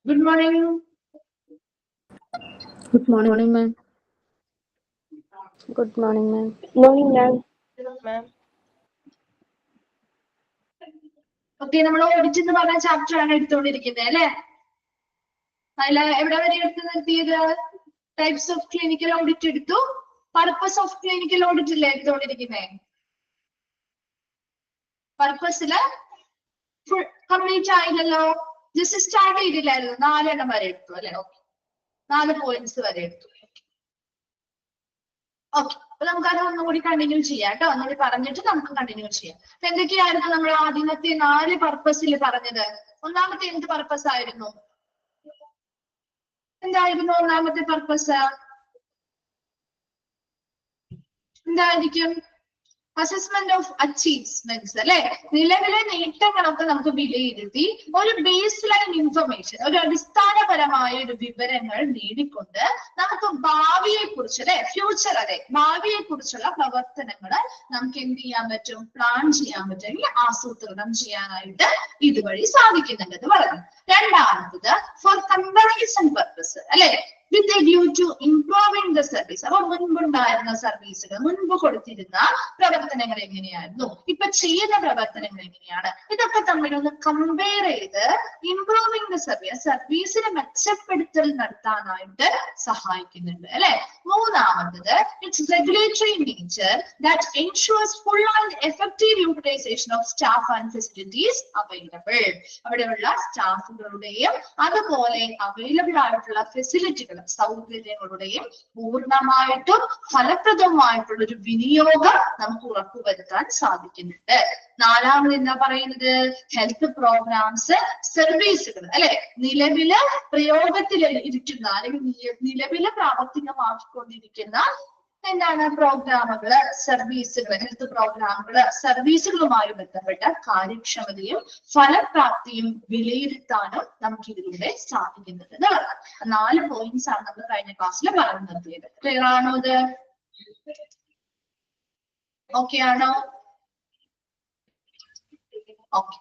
Good morning. Good morning, ma'am. Good morning, ma'am. Morning, ma'am. Ma'am. Okay, നമ്മൾ audit എന്ന് പറഞ്ഞ chapter ആണ് എടുത്തുകൊണ്ടിരിക്കുന്നത് അല്ലെ? അതിൽ എവിടെ വരെ എടുത്തു നിർത്തിയത്? ടൈപ്സ് ഓഫ് ക്ലിനിക്കൽ ഓഡിറ്റ് എടുത്തു. പർപ്പസ് ഓഫ് ക്ലിനിക്കൽ ഓഡിറ്റ് അല്ലേ എടുത്തുകൊണ്ടിരിക്കുന്നേ? പർപ്പസില് ഫുൾ കംപ്ലീറ്റ് ആയില്ലല്ലോ. ജസ്റ്റ് സ്റ്റാർട്ട് ചെയ്തില്ലായിരുന്നു. 4 എണ്ണം വരെ എടുത്തു അല്ലെ? ഓക്കെ, 4 പോയിന്റ്സ് വരെ എടുത്തു. ഓക്കെ, അപ്പൊ നമുക്ക് അത് ഒന്നുകൂടി കണ്ടിന്യൂ ചെയ്യാം കേട്ടോ. ഒന്നുകൂടി പറഞ്ഞിട്ട് നമുക്ക് കണ്ടിന്യൂ ചെയ്യാം. അപ്പൊ എന്തൊക്കെയായിരുന്നു നമ്മൾ ആദ്യത്തെ 4 പർപ്പസിൽ പറഞ്ഞത്? ഒന്നാമത്തെ എന്ത് പർപ്പസ് ആയിരുന്നു? എന്തായിരുന്നു ഒന്നാമത്തെ പർപ്പസ്? എന്തായിരിക്കും? അസസ്മെന്റ് ഓഫ് അച്ചീവ്മെന്റ്സ് അല്ലെ? നിലവിലെ നേട്ടങ്ങളൊക്കെ നമുക്ക് വിലയിരുത്തി ഒരു ബേസ് ലൈൻ ഇൻഫർമേഷൻ, ഒരു അടിസ്ഥാനപരമായ ഒരു വിവരങ്ങൾ നേടിക്കൊണ്ട് നമുക്ക് ഭാവിയെ കുറിച്ച് അല്ലെ, ഫ്യൂച്ചർ അല്ലെ, ഭാവിയെ കുറിച്ചുള്ള പ്രവർത്തനങ്ങൾ നമുക്ക് എന്ത് ചെയ്യാൻ പറ്റും? പ്ലാൻ ചെയ്യാൻ പറ്റും, അല്ലെങ്കിൽ ആസൂത്രണം ചെയ്യാനായിട്ട് ഇതുവഴി സാധിക്കുന്നുണ്ട് എന്ന് പറഞ്ഞു. രണ്ടാമത്തത് ഫോർ കമ്പാരിസൺ പർപ്പസ് അല്ലെ, with a view to improving the service. അപ്പൊ മുൻപുണ്ടായിരുന്ന സർവീസുകൾ, മുൻപ് കൊടുത്തിരുന്ന പ്രവർത്തനങ്ങൾ എങ്ങനെയായിരുന്നു, ഇപ്പൊ ചെയ്യുന്ന പ്രവർത്തനങ്ങൾ എങ്ങനെയാണ്, ഇതൊക്കെ തമ്മിലൊന്ന് കമ്പയർ ചെയ്ത് ഇംപ്രൂവിംഗ് ദ സർവീസ്, സർവീസിനെ മെച്ചപ്പെടുത്തൽ നടത്താനായിട്ട് സഹായിക്കുന്നുണ്ട് അല്ലെ. മൂന്നാമത്തത് it's regulatory nature that ensures full and effective utilisation of staff and facilities available. അവിടെയുള്ള സ്റ്റാഫുകളുടെയും അതുപോലെ അവൈലബിൾ ആയിട്ടുള്ള ഫെസിലിറ്റികൾ, സൗകര്യങ്ങളുടെയും പൂർണ്ണമായിട്ടും ഫലപ്രദമായിട്ടുള്ള ഒരു വിനിയോഗം നമുക്ക് ഉറപ്പുവരുത്താൻ സാധിക്കുന്നുണ്ട്. നാലാമത് എന്താ പറയുന്നത്? ഹെൽത്ത് പ്രോഗ്രാംസ്, സർവീസുകൾ അല്ലെ, നിലവില് പ്രയോഗത്തിൽ ഇരിക്കുന്ന അല്ലെങ്കിൽ നിലവില് പ്രാവർത്തികമാക്കിക്കൊണ്ടിരിക്കുന്ന എന്താണ് പ്രോഗ്രാമുകള്, സർവീസുകൾ, ഹെൽത്ത് പ്രോഗ്രാമുകള്, സർവീസുകളുമായി ബന്ധപ്പെട്ട കാര്യക്ഷമതയും ഫലപ്രാപ്തിയും വിലയിരുത്താനും നമുക്ക് ഇതിലൂടെ സാധിക്കുന്നത് എന്നുള്ളതാണ്. 4 പോയിന്റ്സ് ആണ് നമ്മൾ കഴിഞ്ഞ ക്ലാസ്സിൽ പറഞ്ഞു നിർത്തിയത്. ക്ലിയർ ആണോ ഇത്? ഓക്കെ ആണോ? ഓക്കെ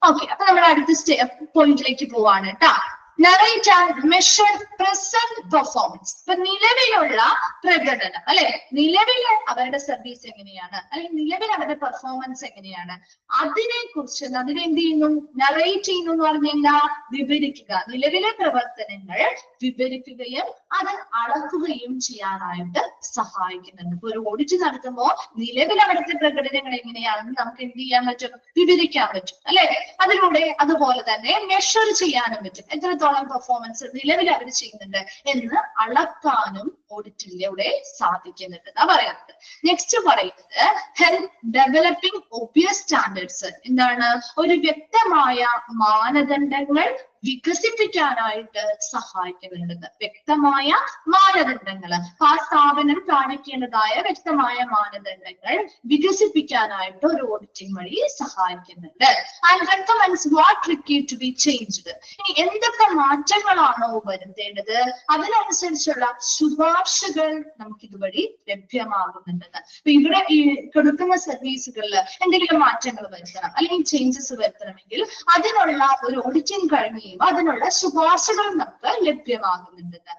ഓക്കെ, അപ്പൊ നമ്മൾ അടുത്ത പോയിന്റിലേക്ക് പോവാണ് കേട്ടാ. Narrate and measure present performance. ഇപ്പൊ നിലവിലുള്ള പ്രകടനം അല്ലെ, നിലവിലെ അവരുടെ സർവീസ് എങ്ങനെയാണ്, അല്ലെങ്കിൽ നിലവിൽ അവരുടെ പെർഫോമൻസ് എങ്ങനെയാണ്, അതിനെ കുറിച്ച് അതിനെന്ത് ചെയ്യുന്നു? നറേറ്റ് ചെയ്യുന്നു എന്ന് പറഞ്ഞാൽ വിവരിക്കുക. നിലവിലെ പ്രവർത്തനങ്ങൾ വിവരിക്കുകയും അത് അളക്കുകയും ചെയ്യാനായിട്ട് സഹായിക്കുന്നുണ്ട്. ഇപ്പൊ ഒരു ഓഡിറ്റ് നടത്തുമ്പോൾ നിലവിൽ അവിടുത്തെ പ്രകടനങ്ങൾ എങ്ങനെയാണെന്ന് നമുക്ക് എന്ത് ചെയ്യാൻ പറ്റും? വിവരിക്കാൻ പറ്റും അല്ലെ. അതിലൂടെ അതുപോലെ തന്നെ മെഷർ ചെയ്യാനും പറ്റും. എത്രത്തോളം പെർഫോമൻസ് നിലവിൽ അവർ ചെയ്യുന്നുണ്ട് എന്ന് അളക്കാനും ഓഡിറ്റിലൂടെ സാധിക്കുന്നുണ്ട് എന്നാ പറയുന്നത്. നെക്സ്റ്റ് പറയുന്നത് ഹെൽപ്പ് ഡെവലപ്പിംഗ് ഒബിയസ് സ്റ്റാൻഡേർഡ്സ്. എന്താണ്? ഒരു വ്യക്തമായ മാനദണ്ഡങ്ങൾ വികസിപ്പിക്കാനായിട്ട് സഹായിക്കുന്നുണ്ട്. വ്യക്തമായ മാനദണ്ഡങ്ങൾ, ആ സ്ഥാപനം പാലിക്കേണ്ടതായ വ്യക്തമായ മാനദണ്ഡങ്ങൾ വികസിപ്പിക്കാനായിട്ട് ഒരു ഓഡിറ്റിംഗ് വഴി സഹായിക്കുന്നുണ്ട്. And recommends what required to be changed. ഇനി എന്തൊക്കെ മാറ്റങ്ങളാണോ വരുത്തേണ്ടത് അതിനനുസരിച്ചുള്ള ശുപാർശകൾ നമുക്ക് ഇതുവഴി ലഭ്യമാകുന്നുണ്ട്. അപ്പൊ ഇവിടെ ഈ കൊടുക്കുന്ന സർവീസുകളിൽ എന്തെങ്കിലും മാറ്റങ്ങൾ വരുത്തണം അല്ലെങ്കിൽ ചേഞ്ചസ് വരുത്തണമെങ്കിൽ അതിനുള്ള ഒരു ഓഡിറ്റിംഗ് കഴിഞ്ഞ് അതിനുള്ള ശുപാർശകൾ നമുക്ക് ലഭ്യമാകുന്നുണ്ട്.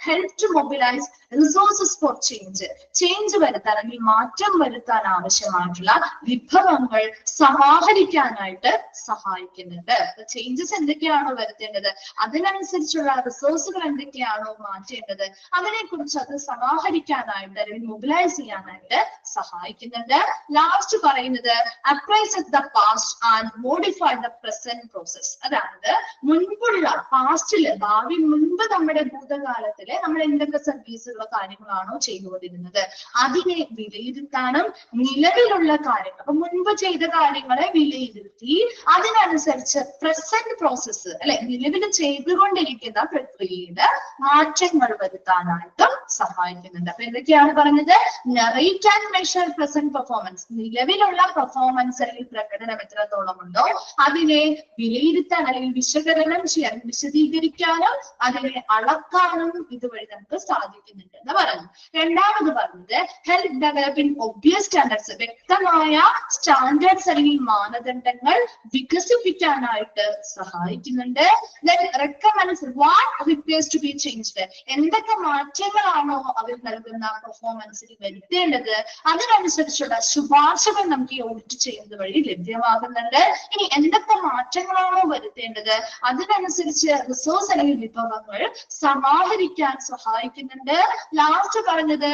Help to mobilise resources for change. Change വരുത്താൻ അല്ലെങ്കിൽ മാറ്റം വരുത്താൻ ആവശ്യമായിട്ടുള്ള വിഭവങ്ങൾ സമാഹരിക്കാനായിട്ട് സഹായിക്കുന്നുണ്ട്. ചേഞ്ചസ് എന്തൊക്കെയാണോ വരുത്തേണ്ടത് അതിനനുസരിച്ചുള്ള റിസോഴ്സുകൾ എന്തൊക്കെയാണോ മാറ്റേണ്ടത് അതിനെക്കുറിച്ച് അത് സമാഹരിക്കാനായിട്ട് അല്ലെങ്കിൽ മൊബിലൈസ് ചെയ്യാനായിട്ട് സഹായിക്കുന്നുണ്ട്. ലാസ്റ്റ് പറയുന്നത് appraise the past and modify the present process. അതായത് മുൻപുള്ള പാസ്റ്റില്, ഭാവി മുൻപ് നമ്മുടെ ഭൂതകാലത്തില് നമ്മൾ എന്തൊക്കെ സർവീസുകളോ കാര്യങ്ങളാണോ ചെയ്തുകൊണ്ടിരുന്നത് അതിനെ വിലയിരുത്താനും നിലവിലുള്ള കാര്യങ്ങൾ, അപ്പൊ മുൻപ് ചെയ്ത കാര്യങ്ങളെ വിലയിരുത്തി അതിനനുസരിച്ച് പ്രസന്റ് പ്രോസസ്സ് അല്ലെ, നിലവിൽ ചെയ്തുകൊണ്ടിരിക്കുന്ന പ്രക്രിയയില് മാറ്റങ്ങൾ വരുത്താനായിട്ടും സഹായിക്കുന്നുണ്ട്. അപ്പൊ എന്തൊക്കെയാണ് പറഞ്ഞത്? Narrate and measure present performance. നിലവിലുള്ള പെർഫോമൻസ് അല്ലെങ്കിൽ പ്രകടനം എത്രത്തോളം ഉണ്ടോ അതിനെ വിലയിരുത്താൻ അല്ലെങ്കിൽ വിശകലനം ചെയ്യാൻ, വിശദീകരിക്കാനും അതിനെ അളക്കാനും ഇതുവഴി നമുക്ക് സാധിക്കുന്നുണ്ട് സഹായിക്കുന്നുണ്ട് എന്ന് പറയുന്നു. രണ്ടാമത് പറഞ്ഞത് ഹെൽപ്പ് ഡെവലപ്പിംഗ് ഒബ്വിയസ് സ്റ്റാൻഡേർഡ്സ്, വ്യക്തമായ സ്റ്റാൻഡേർഡ്സ് അല്ലെങ്കിൽ മാനദണ്ഡങ്ങൾ വികസിപ്പിക്കാനായിട്ട് സഹായിക്കുന്നുണ്ട്. Then recommends what requires to be changed, എന്തൊക്കെ മാറ്റങ്ങളാണോ അവർ നൽകുന്ന പെർഫോമൻസിൽ വരുത്തേണ്ടത് അതിനനുസരിച്ചുള്ള ശുപാർശകൾ നമുക്ക് ഈ ഓഡിറ്റ് ചെയ്യുന്നത് വഴി ലഭ്യമാകുന്നുണ്ട്. ഇനി എന്തൊക്കെ മാറ്റങ്ങളാണോ വരുത്തേണ്ടത് അതിനനുസരിച്ച് റിസോഴ്സ് അല്ലെങ്കിൽ വിഭവങ്ങൾ സമാഹരിക്കാൻ സഹായിക്കുന്നുണ്ട്. ലാസ്റ്റ് പറഞ്ഞത്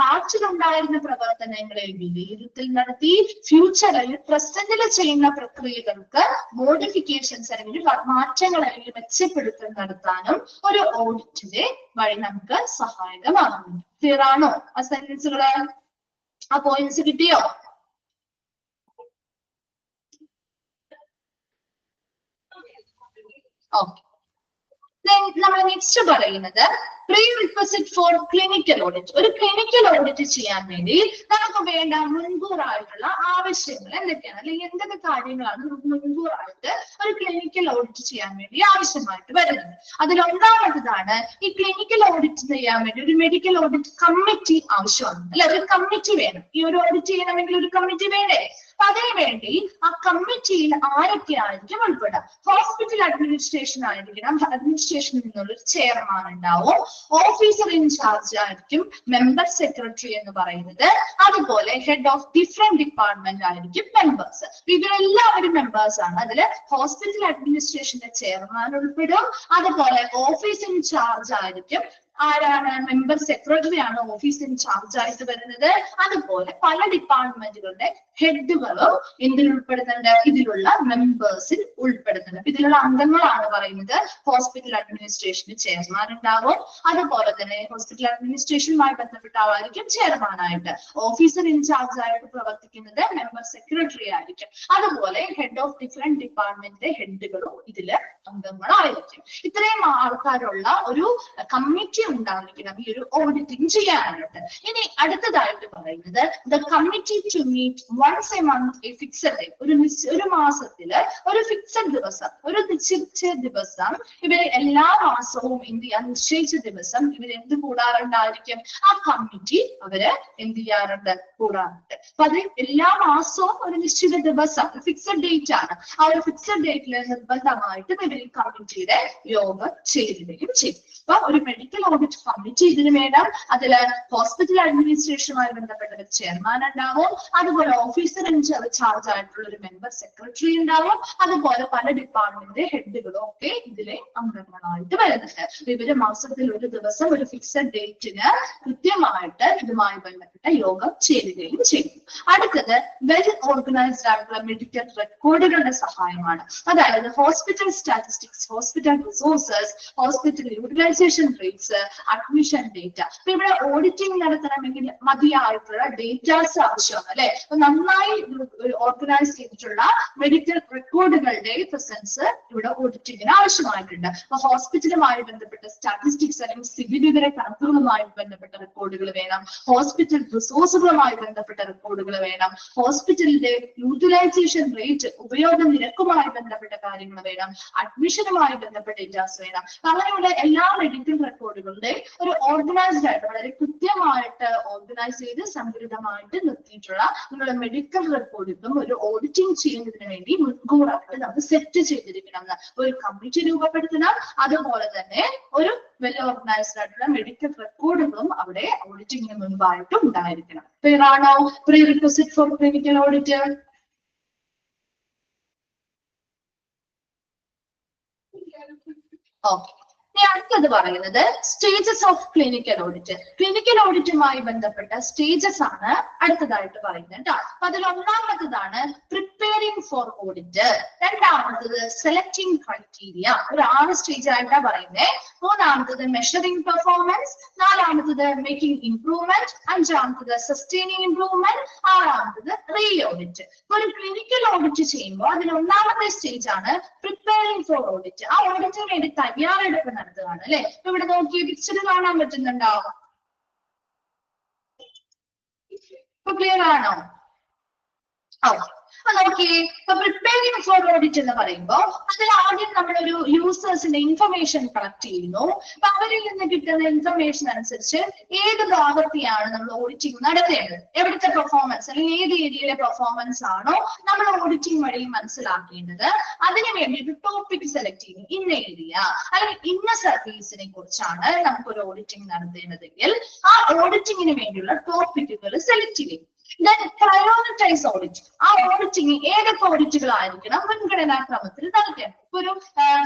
പാസ്റ്റിലുണ്ടായിരുന്ന പ്രവർത്തനങ്ങളെ വിലയിരുത്തൽ നടത്തി ഫ്യൂച്ചറിൽ പ്രസന്റിൽ ചെയ്യുന്ന പ്രക്രിയകൾക്ക് മോഡിഫിക്കേഷൻസ് അല്ലെങ്കിൽ മാറ്റങ്ങൾ അല്ലെങ്കിൽ മെച്ചപ്പെടുത്തൽ നടത്താനും ഒരു ഓഡിറ്റിന്റെ വഴി നമുക്ക് സഹായകമാകുന്നുണ്ട്. ക്ലിയർ ആണോ ആ സെന്റൻസുകള്? ആ പോയിന്റ്സ് കിട്ടിയോ? ഓക്കെ. നമ്മൾ നെക്സ്റ്റ് പറയുന്നത് prerequisite for clinical audit. ഒരു ക്ലിനിക്കൽ ഓഡിറ്റ് ചെയ്യാൻ വേണ്ടി നമുക്ക് വേണ്ട മുൻകൂറായിട്ടുള്ള ആവശ്യങ്ങൾ എന്തൊക്കെയാണ്, അല്ലെങ്കിൽ എന്തൊക്കെ കാര്യങ്ങളാണ് നമുക്ക് മുൻകൂറായിട്ട് ഒരു ക്ലിനിക്കൽ ഓഡിറ്റ് ചെയ്യാൻ വേണ്ടി ആവശ്യമായിട്ട് വരുന്നത്. അതിലൊന്നാമതാണ് ഈ ക്ലിനിക്കൽ ഓഡിറ്റ് ചെയ്യാൻ വേണ്ടി ഒരു മെഡിക്കൽ ഓഡിറ്റ് കമ്മിറ്റി ആവശ്യമാണ്. അല്ലെ, ഒരു കമ്മിറ്റി വേണം. ഈ ഒരു ഓഡിറ്റ് ചെയ്യണമെങ്കിൽ ഒരു കമ്മിറ്റി വേണ്ടേ? അതിനുവേണ്ടി ആ കമ്മിറ്റിയിൽ ആരൊക്കെയായിരിക്കും ഉൾപ്പെടുക? ഹോസ്പിറ്റൽ അഡ്മിനിസ്ട്രേഷൻ ആയിരിക്കണം. അഡ്മിനിസ്ട്രേഷനിൽ നിന്നുള്ള ഒരു ചെയർമാൻ ഉണ്ടാവും. ഓഫീസർ ഇൻചാർജ് ആയിരിക്കും മെമ്പർ സെക്രട്ടറി എന്ന് പറയുന്നത്. അതുപോലെ ഹെഡ് ഓഫ് ഡിഫറെന്റ് ഡിപ്പാർട്ട്മെന്റ് ആയിരിക്കും മെമ്പേഴ്സ്. ഇവരെല്ലാവരും മെമ്പേഴ്സ് ആണ്. അതിൽ ഹോസ്പിറ്റൽ അഡ്മിനിസ്ട്രേഷന്റെ ചെയർമാൻ ഉൾപ്പെടും. അതുപോലെ ഓഫീസ് ഇൻചാർജ് ആയിരിക്കും. ആരാണ്? മെമ്പർ സെക്രട്ടറി ആണ് ഓഫീസ് ഇൻചാർജ് ആയിട്ട് വരുന്നത്. അതുപോലെ പല ഡിപ്പാർട്ട്മെന്റുകളുടെ ഹെഡുകളും എന്തിൽ ഉൾപ്പെടുന്നുണ്ട്? ഇതിലുള്ള മെമ്പേഴ്സിൽ ഉൾപ്പെടുന്നുണ്ട്. ഇതിലുള്ള അംഗങ്ങളാണ് പറയുന്നത്. ഹോസ്പിറ്റൽ അഡ്മിനിസ്ട്രേഷന് ചെയർമാൻ ഉണ്ടാവും. അതുപോലെ തന്നെ ഹോസ്പിറ്റൽ അഡ്മിനിസ്ട്രേഷനുമായി ബന്ധപ്പെട്ട ആളായിരിക്കും ചെയർമാനായിട്ട്. ഓഫീസർ ഇൻചാർജ് ആയിട്ട് പ്രവർത്തിക്കുന്നത് മെമ്പർ സെക്രട്ടറി ആയിരിക്കും. അതുപോലെ ഹെഡ് ഓഫ് ഡിഫറെന്റ് ഡിപ്പാർട്ട്മെന്റിന്റെ ഹെഡുകളും ഇതില് അംഗങ്ങളായിരിക്കും. ഇത്രയും ആൾക്കാരുള്ള ഒരു കമ്മിറ്റി ഉണ്ടായിരിക്കണം ഈ ഒരു ഓഡിറ്റിംഗ് ചെയ്യാനായിട്ട്. ഇനി അടുത്തതായിട്ട് പറയുന്നത് the committee to meet once a month a fixed day. ഒരു മാസത്തില് ഒരു ഫിക്സഡ് ദിവസം, ഒരു നിശ്ചയിച്ച ദിവസം ഇവര് എല്ലാ മാസവും നിശ്ചയിച്ച ദിവസം ഇവർ എന്ത് കൂടാറുണ്ടായിരിക്കും? ആ കമ്മിറ്റി അവര് എന്ത് ചെയ്യാറുണ്ട്? കൂടാറുണ്ട്. അപ്പൊ അത് എല്ലാ മാസവും ഒരു നിശ്ചിത ദിവസം, ഫിക്സഡ് ഡേറ്റ് ആണ്. ആ ഒരു ഫിക്സഡ് ഡേറ്റില് നിർബന്ധമായിട്ട് ഇവർ കമ്മിറ്റിയുടെ യോഗം ചേരുകയും ചെയ്യും. അപ്പൊ ഒരു മെഡിക്കൽ ഓഡിറ്റ് കമ്മിറ്റി ഇതിന് വേണം. അതില് ഹോസ്പിറ്റൽ അഡ്മിനിസ്ട്രേഷനുമായി ബന്ധപ്പെട്ട ഒരു ചെയർമാൻ ഉണ്ടാവും. അതുപോലെ ഓഫീസർ ഇൻചാർജ് ആയിട്ടുള്ള ഒരു മെമ്പർ സെക്രട്ടറി ഉണ്ടാവും. അതുപോലെ പല ഡിപ്പാർട്ട്മെന്റ് ഹെഡുകളും ഒക്കെ ഇതിലെ അംഗങ്ങളായിട്ട് വരുന്നുണ്ട്. ഇവര് മാസത്തിൽ ഒരു ദിവസം ഒരു ഫിക്സഡ് ഡേറ്റിന് കൃത്യമായിട്ട് ഇതുമായി ബന്ധപ്പെട്ട യോഗം ചേരുകയും ചെയ്യും. അടുത്തത് വെൽ ഓർഗനൈസ്ഡ് ആയിട്ടുള്ള മെഡിക്കൽ റെക്കോർഡുകളുടെ സഹായമാണ്. അതായത് hospital statistics, hospital resources, hospital utilisation rates, admission data. അപ്പൊ ഇവിടെ ഓഡിറ്റിംഗ് നടത്തണമെങ്കിൽ മതിയായിട്ടുള്ള ഡേറ്റാസ് ആവശ്യമാണ്. അല്ലെ, നന്നായി ഓർഗനൈസ് ചെയ്തിട്ടുള്ള മെഡിക്കൽ റെക്കോർഡുകളുടെ പ്രസൻസ് ഇവിടെ ഓഡിറ്റിംഗിന് ആവശ്യമായിട്ടുണ്ട്. അപ്പൊ ഹോസ്പിറ്റലുമായി ബന്ധപ്പെട്ട സ്റ്റാറ്റിസ്റ്റിക്സ് അല്ലെങ്കിൽ സ്ഥിതി വിവര കണക്കുകളുമായി ബന്ധപ്പെട്ട റെക്കോർഡുകൾ വേണം. ഹോസ്പിറ്റൽ റിസോഴ്സുകളുമായി ബന്ധപ്പെട്ട റെക്കോർഡുകൾ വേണം. ഹോസ്പിറ്റലിന്റെ യൂട്ടിലൈസേഷൻ റേറ്റ്, ഉപയോഗ നിരക്കുമായി ബന്ധപ്പെട്ട കാര്യങ്ങൾ വേണം. അഡ്മിഷനുമായി ബന്ധപ്പെട്ട ഡേറ്റാസ് വേണം. അങ്ങനെയുള്ള എല്ലാ മെഡിക്കൽ റെക്കോർഡുകളുടെ ഒരു ഓർഗനൈസ്ഡ് ആയിട്ട് വളരെ കൃത്യമായിട്ട് ഓർഗനൈസ് ചെയ്ത് സംഘടിതമായിട്ട് നിർത്തിയിട്ടുള്ള നിങ്ങളുടെ മെഡിക്കൽ റെക്കോർഡുകളും ഒരു ഓഡിറ്റിംഗ് ചെയ്യുന്നതിന് വേണ്ടി മുൻകൂറായിട്ട് നമ്മൾ സെറ്റ് ചെയ്തിരിക്കണം. ഒരു കമ്മിറ്റി രൂപപ്പെടുത്തണം. അതുപോലെ തന്നെ ഒരു വെൽ ഓർഗനൈസ്ഡ് ആയിട്ടുള്ള മെഡിക്കൽ റെക്കോർഡുകളും അവിടെ ഓഡിറ്റിംഗിന് മുൻപായിട്ട് ഉണ്ടായിരിക്കണം. ക്ലിയർ ആണോ? Prerequisite for clinical audit. Okay. അടുത്തത് പറയുന്നത് stages of clinical audit. Clinical ഓഡിറ്റുമായി ബന്ധപ്പെട്ട സ്റ്റേജസ് ആണ് അടുത്തതായിട്ട് പറയുന്നത് കേട്ടോ. അപ്പൊ അതിൽ ഒന്നാമത്തതാണ് പ്രിപ്പയറിംഗ് ഫോർ ഓഡിറ്റ്. രണ്ടാമത്തത് സെലക്ടിംഗ് ക്രൈറ്റീരിയ, ഒരു 6 സ്റ്റേജ് ആയിട്ടാണ് പറയുന്നത്. മൂന്നാമത്തത് മെഷറിംഗ് പെർഫോമൻസ്. നാലാമത്തത് മേക്കിംഗ് ഇംപ്രൂവ്മെന്റ്. അഞ്ചാമത്തത് സസ്റ്റൈനിങ് ഇംപ്രൂവ്മെന്റ്. ആറാമത്തത് റീ ഓഡിറ്റ്. ഒരു ക്ലിനിക്കൽ ഓഡിറ്റ് ചെയ്യുമ്പോൾ അതിൽ ഒന്നാമത്തെ സ്റ്റേജ് ആണ് പ്രിപ്പയറിംഗ് ഫോർ ഓഡിറ്റ്. ആ ഓഡിറ്റിന് വേണ്ടി തയ്യാറെടുപ്പ് നടത്തുകയാണ്. അല്ലെ, ഇവിടെ നോക്കി പിക്ചർ കാണാൻ പറ്റുന്നുണ്ടോ? ഇപ്പൊ ക്ലിയർ ആണോ? ഓക്കെ. നോക്കിയേ, ഇപ്പൊ പ്രിപ്പയറിംഗ് ഫോർ ഓഡിറ്റ് എന്ന് പറയുമ്പോൾ അതിൽ ആദ്യം നമ്മളൊരു യൂസേഴ്സിന്റെ ഇൻഫർമേഷൻ കളക്ട് ചെയ്യുന്നു. അപ്പൊ അവരിൽ നിന്ന് കിട്ടുന്ന ഇൻഫർമേഷൻ അനുസരിച്ച് ഏത് ഭാഗത്തെയാണ് നമ്മൾ ഓഡിറ്റിംഗ് നടത്തേണ്ടത്, എവിടുത്തെ പെർഫോമൻസ് അല്ലെങ്കിൽ ഏത് ഏരിയയിലെ പെർഫോമൻസ് ആണോ നമ്മൾ ഓഡിറ്റിംഗ് വഴി മനസ്സിലാക്കേണ്ടത്, അതിന് വേണ്ടിയിട്ട് ടോപ്പിക് സെലക്ട് ചെയ്യും. ഇന്ന ഏരിയ അല്ലെങ്കിൽ ഇന്ന സർവീസിനെ കുറിച്ചാണ് നമുക്കൊരു ഓഡിറ്റിംഗ് നടത്തേണ്ടതെങ്കിൽ ആ ഓഡിറ്റിങ്ങിന് വേണ്ടിയുള്ള ടോപ്പിക്കുകൾ സെലക്ട് ചെയ്യും. Then prioritize audit. ആ ഓഡിറ്റിംഗ് ഏതൊക്കെ ഓഡിറ്റുകളായിരിക്കണം മുൻഗണനാ ക്രമത്തിൽ നടത്തേണ്ടത്. ഇപ്പൊ ഒരു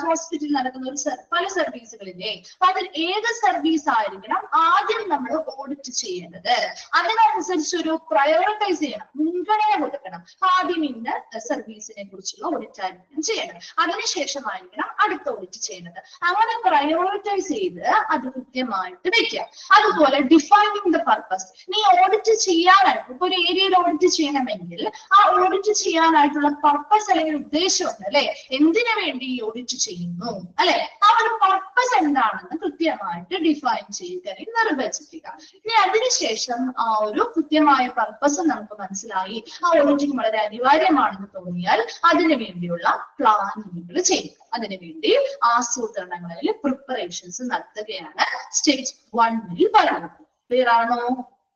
ഹോസ്പിറ്റലിൽ നടക്കുന്ന ഒരു പല സർവീസുകളില്ലേ, അപ്പൊ അതിൽ ഏത് സർവീസ് ആയിരിക്കണം ആദ്യം നമ്മൾ ഓഡിറ്റ് ചെയ്യേണ്ടത്, അതിനനുസരിച്ച് ഒരു പ്രയോറിറ്റൈസ് ചെയ്യണം, മുൻഗണന കൊടുക്കണം. ആദ്യം ഇന്ന സർവീസിനെ കുറിച്ചുള്ള ഓഡിറ്റ് ആയിരിക്കണം ചെയ്യണം, അതിനുശേഷമായിരിക്കണം അടുത്ത ഓഡിറ്റ് ചെയ്യുന്നത്. അങ്ങനെ പ്രയോറിറ്റൈസ് ചെയ്ത് അത് കൃത്യമായിട്ട് വെക്കുക. അതുപോലെ ഡിഫൈനിങ് ദ പർപ്പസ്. നീ ഓഡിറ്റ് ചെയ്യാനായിട്ട് ഇപ്പൊ ഒരു ഏരിയയിൽ ഓഡിറ്റ് ചെയ്യണമെങ്കിൽ ആ ഓഡിറ്റ് ചെയ്യാനായിട്ടുള്ള പർപ്പസ് അല്ലെങ്കിൽ ഉദ്ദേശമുണ്ട് അല്ലെ, എന്തിനു വേണ്ടി ഈ ഓഡിറ്റ് ചെയ്യുന്നു അല്ലെ, ആ ഒരു പർപ്പസ് എന്താണെന്ന് കൃത്യമായിട്ട് ഡിഫൈൻ ചെയ്യുക അല്ലെങ്കിൽ നിർവചിക്കുക. ഇനി അതിനുശേഷം ആ ഒരു കൃത്യമായ പർപ്പസ് നമുക്ക് മനസ്സിലായി, ആ ഓഡിറ്റിംഗ് വളരെ അനിവാര്യമാണെന്ന് തോന്നിയാൽ അതിനു വേണ്ടിയുള്ള പ്ലാനിങ്ങുകൾ ചെയ്യുക, അതിനുവേണ്ടി ആസൂത്രണങ്ങളിൽ പ്രിപ്പറേഷൻസ് നടത്തുകയാണ് സ്റ്റേജ് 1 പറയുന്നത്. ക്ലിയർ ആണോ?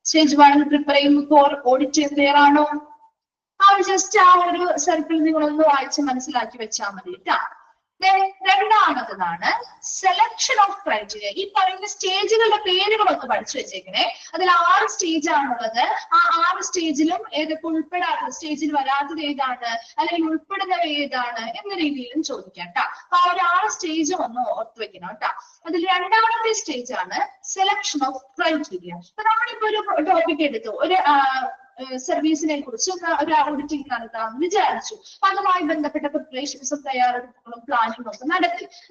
Stage 1 preparing for audit clear ആണോ? ജസ്റ്റ് ആ ഒരു സർക്കിൾ നിങ്ങളൊന്ന് വായിച്ച് മനസ്സിലാക്കി വെച്ചാൽ മതി കേട്ടോ. രണ്ടാമത്തതാണ് സെലക്ഷൻ ഓഫ് ക്രൈറ്റീരിയ. ഈ പറയുന്ന സ്റ്റേജുകളുടെ പേരുകളൊക്കെ പഠിച്ചു വെച്ചേക്കണേ. അതിൽ 6 സ്റ്റേജ് ആണുള്ളത്. ആ 6 സ്റ്റേജിലും ഏതൊക്കെ ഉൾപ്പെടാത്ത സ്റ്റേജിൽ വരാത്തത് ഏതാണ് അല്ലെങ്കിൽ ഉൾപ്പെടുന്നവ ഏതാണ് എന്ന രീതിയിലും ചോദിക്കാം കേട്ടോ. അപ്പൊ ആ ഒരു 6 സ്റ്റേജ് ഒന്ന് ഓർത്ത് വെക്കണം കേട്ടോ. അതിൽ രണ്ടാമത്തെ സ്റ്റേജ് ആണ് സെലക്ഷൻ ഓഫ് ക്രൈറ്റീരിയ. അപ്പൊ നമ്മളിപ്പോ ഒരു ടോപ്പിക് എടുത്തു, ഒരു സർവീസിനെ കുറിച്ച് ഒരു ഓഡിറ്റിംഗ് നടത്താമെന്ന് വിചാരിച്ചു. അപ്പൊ അതുമായി ബന്ധപ്പെട്ട പ്രിപ്പറേഷൻസും തയ്യാറെടുപ്പുകളും പ്ലാനിങ്ങും ഒക്കെ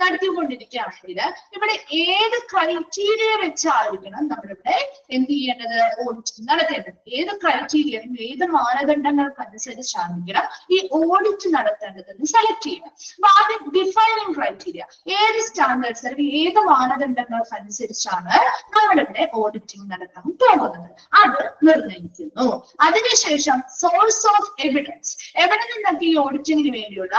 നടത്തിക്കൊണ്ടിരിക്കുകയാണെങ്കിൽ ഇവിടെ ഏത് ക്രൈറ്റീരിയ വെച്ചായിരിക്കണം നമ്മളിവിടെ എന്ത് ചെയ്യേണ്ടത്, ഓഡിറ്റിംഗ് നടത്തേണ്ടത്. ഏത് ക്രൈറ്റീരിയ ഏത് മാനദണ്ഡങ്ങൾക്കനുസരിച്ചായിരിക്കണം ഈ ഓഡിറ്റ് നടത്തേണ്ടതെന്ന് സെലക്ട് ചെയ്യണം. അപ്പൊ ആദ്യം ഡിഫൈനിങ് ക്രൈറ്റീരിയ, ഏത് സ്റ്റാൻഡേർഡ്സ് അല്ലെങ്കിൽ ഏത് മാനദണ്ഡങ്ങൾക്കനുസരിച്ചാണ് നമ്മളിവിടെ ഓഡിറ്റിംഗ് നടത്താൻ പോകുന്നത് അത് നിർണ്ണയിക്കുന്നു. അതിനുശേഷം സോഴ്സ് ഓഫ് എവിഡൻസ്, എവിടെ നിന്നൊക്കെ ഈ ഓഡിറ്റിംഗിന് വേണ്ടിയുള്ള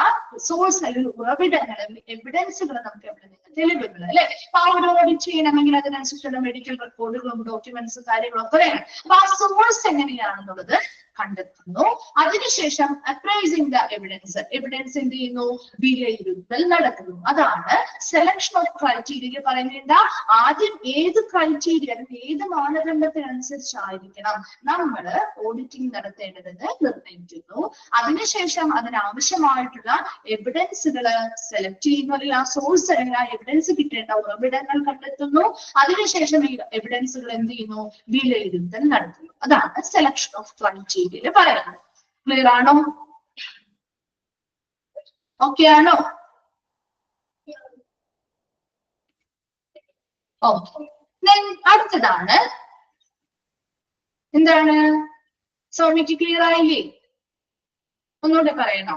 സോഴ്സ് അല്ലെങ്കിൽ ഉറവിടങ്ങൾ എവിഡൻസുകൾ നമുക്ക് എവിടെ നിന്ന്, തെളിവുകൾ അല്ലെ. അപ്പൊ ആ ഒരു ഓഡിറ്റ് ചെയ്യണമെങ്കിൽ അതിനനുസരിച്ചുള്ള മെഡിക്കൽ റെക്കോർഡുകളും ഡോക്യുമെന്റ്സും കാര്യങ്ങളൊക്കെ വേണം. അപ്പൊ ആ സോഴ്സ് എങ്ങനെയാണെന്നുള്ളത് കണ്ടെത്തുന്നു. അതിനുശേഷം അപ്രൈസിംഗ് ദ എവിഡൻസ്, എവിഡൻസ് എന്ത് ചെയ്യുന്നു, വിലയിരുത്തൽ നടത്തുന്നു. അതാണ് സെലക്ഷൻ ഓഫ് ക്രൈറ്റീരിയ. പറയുന്നത് ആദ്യം ഏത് ക്രൈറ്റീരിയ ഏത് മാനദണ്ഡത്തിനനുസരിച്ചായിരിക്കണം നമ്മൾ ഓഡിറ്റിംഗ് നടത്തേണ്ടതെന്ന് നിർണ്ണയിക്കുന്നു. അതിനുശേഷം അതിനാവശ്യമായിട്ടുള്ള എവിഡൻസുകൾ സെലക്ട് ചെയ്യുന്നു, അല്ലെങ്കിൽ ആ സോഴ്സ് അല്ലെങ്കിൽ ആ എവിഡൻസ് കിട്ടേണ്ട ഉറവിടങ്ങൾ കണ്ടെത്തുന്നു. അതിനുശേഷം ഈ എവിഡൻസുകൾ എന്ത് ചെയ്യുന്നു, വിലയിരുത്തൽ നടത്തുന്നു. അതാണ് സെലക്ഷൻ ഓഫ് ക്രൈറ്റീരിയ പറയുന്നത്. ക്ലിയർ ആണോ? ഓക്കെ ആണോ? ഓക്കെ. അടുത്തതാണ് എന്താണ്, സോണിക്ക് ക്ലിയർ ആയില്ലേ? ഒന്നുകൂടെ പറയണോ?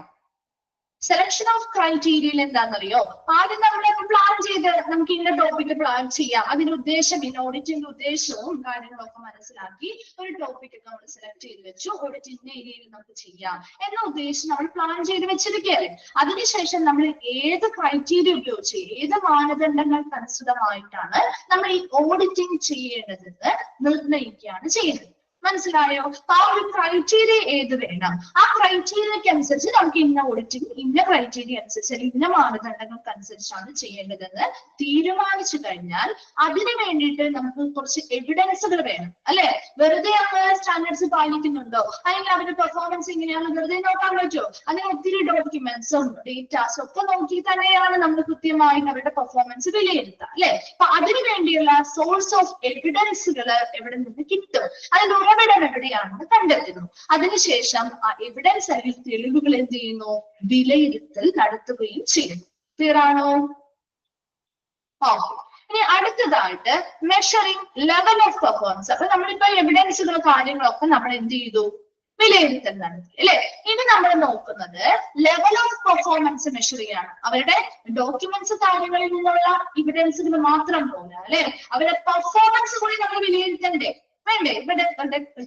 സെലക്ഷൻ ഓഫ് ക്രൈറ്റീരിയയിൽ എന്താണെന്നറിയോ, ആദ്യം നമ്മൾ പ്ലാൻ ചെയ്ത് നമുക്ക് ഇന്ന ടോപ്പിക് പ്ലാൻ ചെയ്യാം. അതിന്റെ ഉദ്ദേശം ഇന്ന ഓഡിറ്റിന്റെ ഉദ്ദേശവും കാര്യങ്ങളൊക്കെ മനസ്സിലാക്കി ഒരു ടോപ്പിക് ഒക്കെ നമ്മൾ സെലക്ട് ചെയ്ത് വെച്ചു. ഓഡിറ്റ് ഇന്ന ഏരിയയിൽ നമുക്ക് ചെയ്യാം എന്ന ഉദ്ദേശം നമ്മൾ പ്ലാൻ ചെയ്ത് വെച്ചിരിക്കുകയല്ലേ. അതിനുശേഷം നമ്മൾ ഏത് ക്രൈറ്റീരിയ ഉപയോഗിച്ച് ഏത് മാനദണ്ഡങ്ങൾക്ക് അനുസൃതമായിട്ടാണ് നമ്മൾ ഈ ഓഡിറ്റിംഗ് ചെയ്യേണ്ടതെന്ന് നിർണ്ണയിക്കുകയാണ് ചെയ്യുന്നത്. മനസ്സിലായോ? ആ ഒരു ക്രൈറ്റീരിയ ഏത് വേണം, ആ ക്രൈറ്റീരിയക്ക് അനുസരിച്ച് നമുക്ക് ഇന്ന ഓഡിറ്റിംഗ് ഇന്ന ക്രൈറ്റീരിയ അനുസരിച്ച് അല്ലെങ്കിൽ ഇന്ന മാനദണ്ഡങ്ങൾക്ക് അനുസരിച്ചാണ് ചെയ്യേണ്ടതെന്ന് തീരുമാനിച്ചു കഴിഞ്ഞാൽ അതിന് വേണ്ടിയിട്ട് നമുക്ക് കുറച്ച് എവിഡൻസുകൾ വേണം അല്ലെ. വെറുതെ അങ്ങ് സ്റ്റാൻഡേർഡ്സ് പാലിക്കുന്നുണ്ടോ അല്ലെങ്കിൽ അവരുടെ പെർഫോമൻസ് ഇങ്ങനെയാണെന്ന് വെറുതെ നോക്കാൻ പറ്റുമോ? അതിന് ഒത്തിരി ഡോക്യുമെന്റ്സും ഡേറ്റാസും ഒക്കെ നോക്കി തന്നെയാണ് നമ്മൾ കൃത്യമായിട്ട് അവരുടെ പെർഫോമൻസ് വിലയിരുത്തുക അല്ലെ. അപ്പൊ അതിനു വേണ്ടിയുള്ള സോഴ്സ് ഓഫ് എവിഡൻസുകൾ എവിടെ നിന്ന് കിട്ടും, അതിന്റെ ഉറവിടം എവിടെയാണെന്ന് കണ്ടെത്തുന്നു. അതിനുശേഷം ആ എവിഡൻസ് അല്ലെങ്കിൽ തെളിവുകൾ എന്ത് ചെയ്യുന്നു, വിലയിരുത്തൽ നടത്തുകയും ചെയ്യുന്നു. ക്ലിയർ ആണോ? ഓക്കെ. ഇനി അടുത്തതായിട്ട് മെഷറിംഗ് ലെവൽ ഓഫ് പെർഫോമൻസ്. അപ്പൊ നമ്മളിപ്പോ എവിഡൻസുകൾ കാര്യങ്ങളൊക്കെ നമ്മൾ എന്ത് ചെയ്തു, വിലയിരുത്തൽ നടത്തി അല്ലെ. ഇനി നമ്മൾ നോക്കുന്നത് ലെവൽ ഓഫ് പെർഫോമൻസ് മെഷർ ചെയ്യാണ്. അവരുടെ ഡോക്യുമെന്റ്സ് കാര്യങ്ങളിൽ നിന്നുള്ള എവിഡൻസുകൾ മാത്രം പോലെ അല്ലെ, അവരുടെ പെർഫോമൻസ് കൂടി നമ്മൾ വിലയിരുത്തണ്ടേ വേണ്ടേ? ഇവിടെ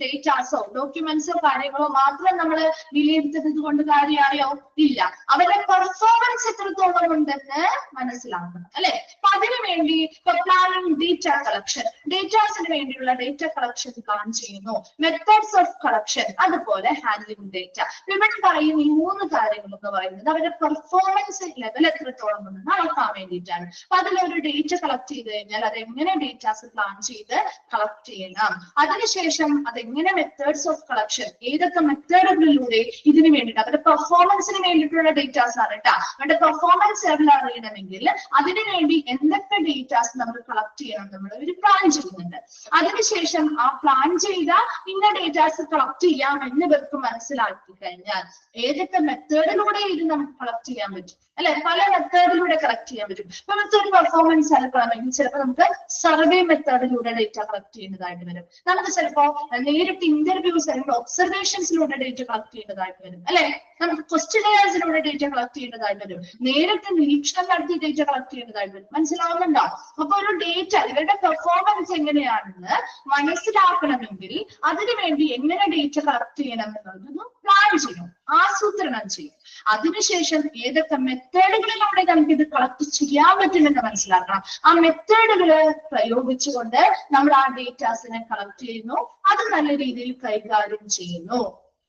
ഡേറ്റാസോ ഡോക്യുമെന്റ്സോ കാര്യങ്ങളോ മാത്രം നമ്മൾ വിലയിരുത്തുന്നത് കൊണ്ട് കാര്യമായോ? ഇല്ല. അവരുടെ പെർഫോമൻസ് എത്രത്തോളം ഉണ്ടെന്ന് മനസ്സിലാക്കണം അല്ലെ? അപ്പൊ അതിനു വേണ്ടി പ്ലാനിങ് ഡേറ്റ കളക്ഷൻ, ഡേറ്റാസിന് വേണ്ടിയുള്ള ഡേറ്റ കളക്ഷൻ പ്ലാൻ ചെയ്യുന്നു, മെത്തേഡ്സ് ഓഫ് കളക്ഷൻ, അതുപോലെ ഹാൻഡ്ലിംഗ് ഡേറ്റ. ഇവിടെ പറയുന്ന ഈ 3 കാര്യങ്ങൾ എന്ന് പറയുന്നത് അവരുടെ പെർഫോമൻസ് ലെവൽ എത്രത്തോളം ഉണ്ടെന്ന് അളക്കാൻ വേണ്ടിയിട്ടാണ്. അപ്പൊ അതിലൊരു ഡേറ്റ കളക്ട് ചെയ്ത് കഴിഞ്ഞാൽ അത് എങ്ങനെ ഡേറ്റാസ് പ്ലാൻ ചെയ്ത് കളക്ട് ചെയ്യണം, അതിനുശേഷം അതെങ്ങനെ മെത്തേഡ്സ് ഓഫ് കളക്ഷൻ, ഏതൊക്കെ മെത്തേഡുകളിലൂടെ ഇതിനു വേണ്ടിയിട്ട് അവരുടെ പെർഫോമൻസിന് വേണ്ടിയിട്ടുള്ള ഡേറ്റാസ് ആണ് കേട്ടോ. അവരുടെ പെർഫോമൻസ് ലെവൽ അറിയണമെങ്കിൽ അതിനുവേണ്ടി എന്തൊക്കെ ഡേറ്റാസ് നമ്മൾ കളക്ട് ചെയ്യണം നമ്മൾ ഒരു പ്ലാൻ ചെയ്യുന്നുണ്ട്. അതിനുശേഷം ആ പ്ലാൻ ചെയ്ത ഇന്ന ഡേറ്റാസ് കളക്ട് ചെയ്യാം എന്ന് ഇവർക്ക് മനസ്സിലാക്കി കഴിഞ്ഞാൽ ഏതൊക്കെ മെത്തേഡിലൂടെ ഇത് നമുക്ക് കളക്ട് ചെയ്യാൻ പറ്റും അല്ലെ? പല മെത്തേഡിലൂടെ കളക്ട് ചെയ്യാൻ പറ്റും. ഇപ്പൊ നമുക്ക് ഒരു പെർഫോമൻസ് എടുക്കണമെങ്കിൽ ചിലപ്പോൾ നമുക്ക് സർവേ മെത്തേഡിലൂടെ ഡേറ്റ കളക്ട് ചെയ്യുന്നതായിട്ട് വരും. നമുക്ക് ചിലപ്പോൾ നേരിട്ട് ഇന്റർവ്യൂസ് അല്ലെങ്കിൽ ഒബ്സർവേഷൻസിലൂടെ ഡേറ്റ കളക്ട് ചെയ്യുന്നതായിട്ട് വരും അല്ലെ? നമുക്ക് ക്വസ്റ്റ്യനെയർസിലൂടെ ഡേറ്റ കളക്ട് ചെയ്യേണ്ടതായിട്ട് വരും, നേരിട്ട് നിരീക്ഷണം നടത്തി ഡേറ്റ കളക്ട് ചെയ്യേണ്ടതായിട്ട് വരും. മനസ്സിലാവുന്നുണ്ടോ? അപ്പൊ ഒരു ഡേറ്റ ഇവരുടെ പെർഫോമൻസ് എങ്ങനെയാണെന്ന് മനസ്സിലാക്കണമെങ്കിൽ അതിനുവേണ്ടി എങ്ങനെ ഡേറ്റ കളക്ട് ചെയ്യണം എന്നുള്ളതൊന്ന് പ്ലാൻ ചെയ്യും, ആസൂത്രണം ചെയ്യും. അതിനുശേഷം ഏതൊക്കെ മെത്തേഡുകളിലൂടെ നമുക്ക് ഇത് കളക്ട് ചെയ്യാൻ പറ്റുമെന്ന് മനസ്സിലാക്കണം. ആ മെത്തേഡുകൾ പ്രയോഗിച്ചുകൊണ്ട് നമ്മൾ ആ ഡേറ്റാസിനെ കളക്ട് ചെയ്യുന്നു, അത് നല്ല രീതിയിൽ കൈകാര്യം ചെയ്യുന്നു.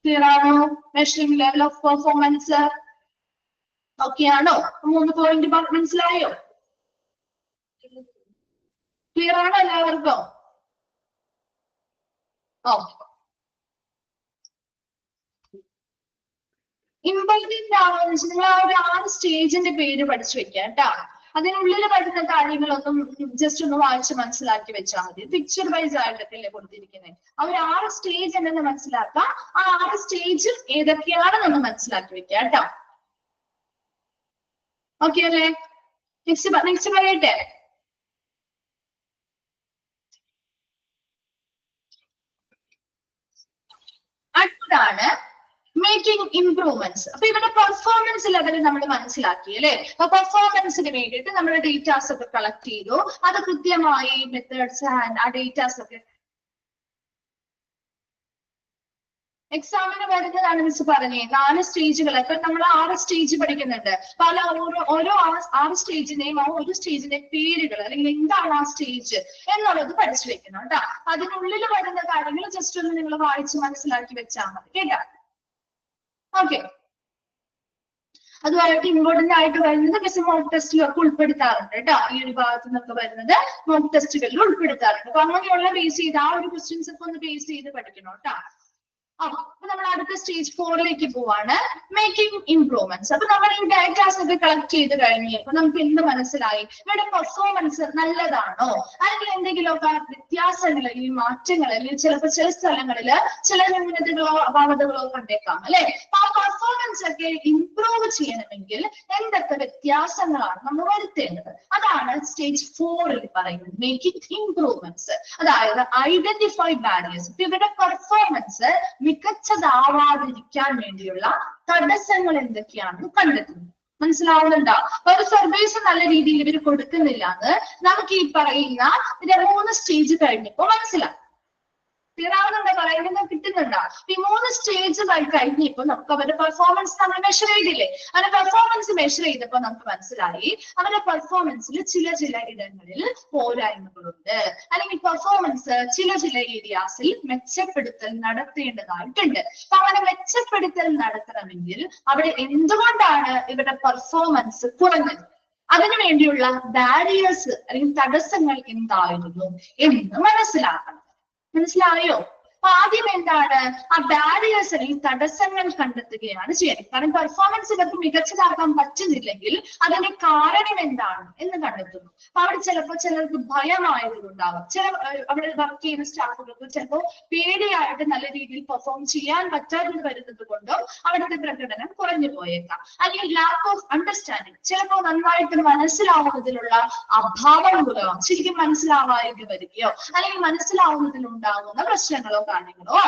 ക്ലിയർ ആണോ? Measuring level of performance okay ആണോ? 3 പോയിന്റ് മനസ്സിലായോ? ക്ലിയർ ആണോ എല്ലാവർക്കും? ഓക്കെ. ഇമ്പോർട്ടന്റ് ആണെന്ന് വെച്ചാൽ നിങ്ങൾ ആ ഒരു 6 സ്റ്റേജിന്റെ പേര് പഠിച്ചു വെക്കുക കേട്ടോ. അതിനുള്ളിൽ വരുന്ന കാര്യങ്ങളൊന്നും ജസ്റ്റ് ഒന്ന് വായിച്ച് മനസ്സിലാക്കി വെച്ചാൽ മതി. പിക്ചർ വൈസ് ആയിട്ടൊക്കെ അല്ലേ കൊടുത്തിരിക്കുന്നത്. ആ ഒരു 6 സ്റ്റേജ് എന്നു മനസ്സിലാക്കുക. ആ 6 സ്റ്റേജ് ഏതൊക്കെയാണെന്നൊന്ന് മനസ്സിലാക്കി വെക്കുക കേട്ടോ. ഓക്കെ അല്ലേ? നെക്സ്റ്റ് പറയട്ടെ. അടുത്തതാണ് മേക്കിംഗ് ഇംപ്രൂവ്മെന്റ്സ്. അപ്പൊ ഇവിടെ പെർഫോമൻസ് ലെവൽ നമ്മൾ മനസ്സിലാക്കി അല്ലെ? അപ്പൊ പെർഫോമൻസിന് വേണ്ടിയിട്ട് നമ്മൾ ഡേറ്റാസ് ഒക്കെ കളക്ട് ചെയ്തു, അത് കൃത്യമായി മെത്തേഡ്സ് ആൻഡ് ആ ഡേറ്റാസ് ഒക്കെ എക്സാമിന് വരുന്നതാണ് മിസ് പറഞ്ഞേ. 4 സ്റ്റേജുകൾ. ഇപ്പൊ നമ്മൾ 6 സ്റ്റേജ് പഠിക്കുന്നുണ്ട്. പല ഓരോ 6 സ്റ്റേജിന്റെയും ആ ഒരു സ്റ്റേജിന്റെ പേരുകൾ അല്ലെങ്കിൽ എന്താണ് ആ സ്റ്റേജ് എന്നുള്ളത് പഠിച്ചു വെക്കണം കേട്ടോ. അതിനുള്ളിൽ വരുന്ന കാര്യങ്ങൾ ജസ്റ്റ് ഒന്ന് നിങ്ങൾ വായിച്ച് മനസ്സിലാക്കി വെച്ചാൽ മതി കേട്ടോ. ഓക്കെ. അതുമായിട്ട് ഇമ്പോർട്ടന്റ് ആയിട്ട് വരുന്നത് മിസ് മോക്ക് ടെസ്റ്റിലൊക്കെ ഉൾപ്പെടുത്താറുണ്ട് കേട്ടോ. ഈ ഒരു ഭാഗത്തു നിന്നൊക്കെ വരുന്നത് മോക്ക് ടെസ്റ്റുകളിൽ ഉൾപ്പെടുത്താറുണ്ട്. അപ്പൊ അങ്ങനെയുള്ള ബേസ് ചെയ്ത് ആ ഒരു ക്വസ്റ്റ്യൻസ് ഒക്കെ ഒന്ന് ബേസ് ചെയ്ത് പഠിക്കണം കേട്ടോ. അപ്പൊ നമ്മൾ അടുത്ത സ്റ്റേജ് 4ലേക്ക് പോവാണ്, മേക്കിംഗ് ഇംപ്രൂവ്മെന്റ്സ്. അപ്പൊ നമ്മൾ ഈ ഡേറ്റാസ് ഒക്കെ കളക്ട് ചെയ്ത് കഴിഞ്ഞ് അപ്പൊ നമുക്ക് എന്ത് മനസ്സിലായി? ഇവിടെ പെർഫോമൻസ് നല്ലതാണോ, അല്ലെങ്കിൽ എന്തെങ്കിലുമൊക്കെ വ്യത്യാസങ്ങൾ ഈ മാറ്റങ്ങൾ അല്ലെങ്കിൽ ചിലപ്പോൾ ചില സ്ഥലങ്ങളില് ചില ന്യൂനതകളോ അപാകതകളോ കണ്ടേക്കാം അല്ലെ? അപ്പൊ ആ പെർഫോമൻസ് ഒക്കെ ഇംപ്രൂവ് ചെയ്യണമെങ്കിൽ എന്തൊക്കെ വ്യത്യാസങ്ങളാണ് നമ്മൾ വരുത്തേണ്ടത്? അതാണ് സ്റ്റേജ് 4ൽ പറയുന്നത്, മേക്കിംഗ് ഇംപ്രൂവ്മെന്റ്സ്. അതായത് ഐഡന്റിഫൈ ബാരിയേഴ്സ്. ഇപ്പൊ ഇവിടെ പെർഫോമൻസ് മികച്ചതാവാതിരിക്കാൻ വേണ്ടിയുള്ള തടസ്സങ്ങൾ എന്തൊക്കെയാണെന്ന് കണ്ടെത്തുന്നു. മനസ്സിലാവുന്നുണ്ടോ? ഒരു സർവീസ് നല്ല രീതിയിൽ ഇവർ കൊടുക്കുന്നില്ല എന്ന് നമുക്ക് ഈ പറയുന്ന 3 സ്റ്റേജ് കഴിഞ്ഞപ്പോ മനസ്സിലാവും. ക്ലിയറാവുന്നുണ്ടോ? പറയുന്നത് കിട്ടുന്നുണ്ടോ? ഈ 3 സ്റ്റേജ് കഴിഞ്ഞപ്പോ നമുക്ക് അവരുടെ പെർഫോമൻസ് നമ്മൾ മെഷർ ചെയ്തില്ലേ? അവരുടെ പെർഫോമൻസ് മെഷർ ചെയ്തപ്പോ നമുക്ക് മനസ്സിലായി അവരുടെ പെർഫോമൻസിൽ ചില ഇടങ്ങളിൽ പോരായ്മകളുണ്ട്, അല്ലെങ്കിൽ പെർഫോമൻസ് ചില ഏരിയാസിൽ മെച്ചപ്പെടുത്തൽ നടത്തേണ്ടതായിട്ടുണ്ട്. അപ്പൊ അങ്ങനെ മെച്ചപ്പെടുത്തൽ നടത്തണമെങ്കിൽ അവിടെ എന്തുകൊണ്ടാണ് ഇവരുടെ പെർഫോമൻസ് കുറഞ്ഞത്, അതിനു വേണ്ടിയുള്ള ബാരിയേഴ്സ് അല്ലെങ്കിൽ തടസ്സങ്ങൾ എന്തായിരുന്നു എന്ന് മനസ്സിലാക്കണം. മനസ്സിലായോ? അപ്പൊ ആദ്യം എന്താണ് ആ ബാരിയേഴ്സ് അല്ലെങ്കിൽ തടസ്സങ്ങൾ കണ്ടെത്തുകയാണ് ചെയ്യുന്നത്. കാരണം പെർഫോമൻസ് ഇവർക്ക് മികച്ചതാക്കാൻ പറ്റുന്നില്ലെങ്കിൽ അതിന്റെ കാരണം എന്താണ് എന്ന് കണ്ടെത്തുന്നു. അപ്പൊ അവിടെ ചിലപ്പോൾ ചിലർക്ക് ഭയമായതുകൊണ്ടാവാം, അവിടെ വർക്ക് ചെയ്യുന്ന സ്റ്റാഫുകൾക്ക് ചിലപ്പോൾ പേടിയായിട്ട് നല്ല രീതിയിൽ പെർഫോം ചെയ്യാൻ പറ്റാതെ വരുന്നത് കൊണ്ടോ അവിടുത്തെ പ്രകടനം കുറഞ്ഞു പോയേക്കാം. അല്ലെങ്കിൽ ലാക്ക് ഓഫ് അണ്ടർസ്റ്റാൻഡിങ്, ചിലപ്പോൾ നന്നായിട്ട് മനസ്സിലാവുന്നതിലുള്ള അഭാവം മൂലം ശരിക്കും മനസ്സിലാവാതെ വരികയോ അല്ലെങ്കിൽ മനസ്സിലാവുന്നതിലുണ്ടാകുന്ന പ്രശ്നങ്ങളോ കാര്യങ്ങളോ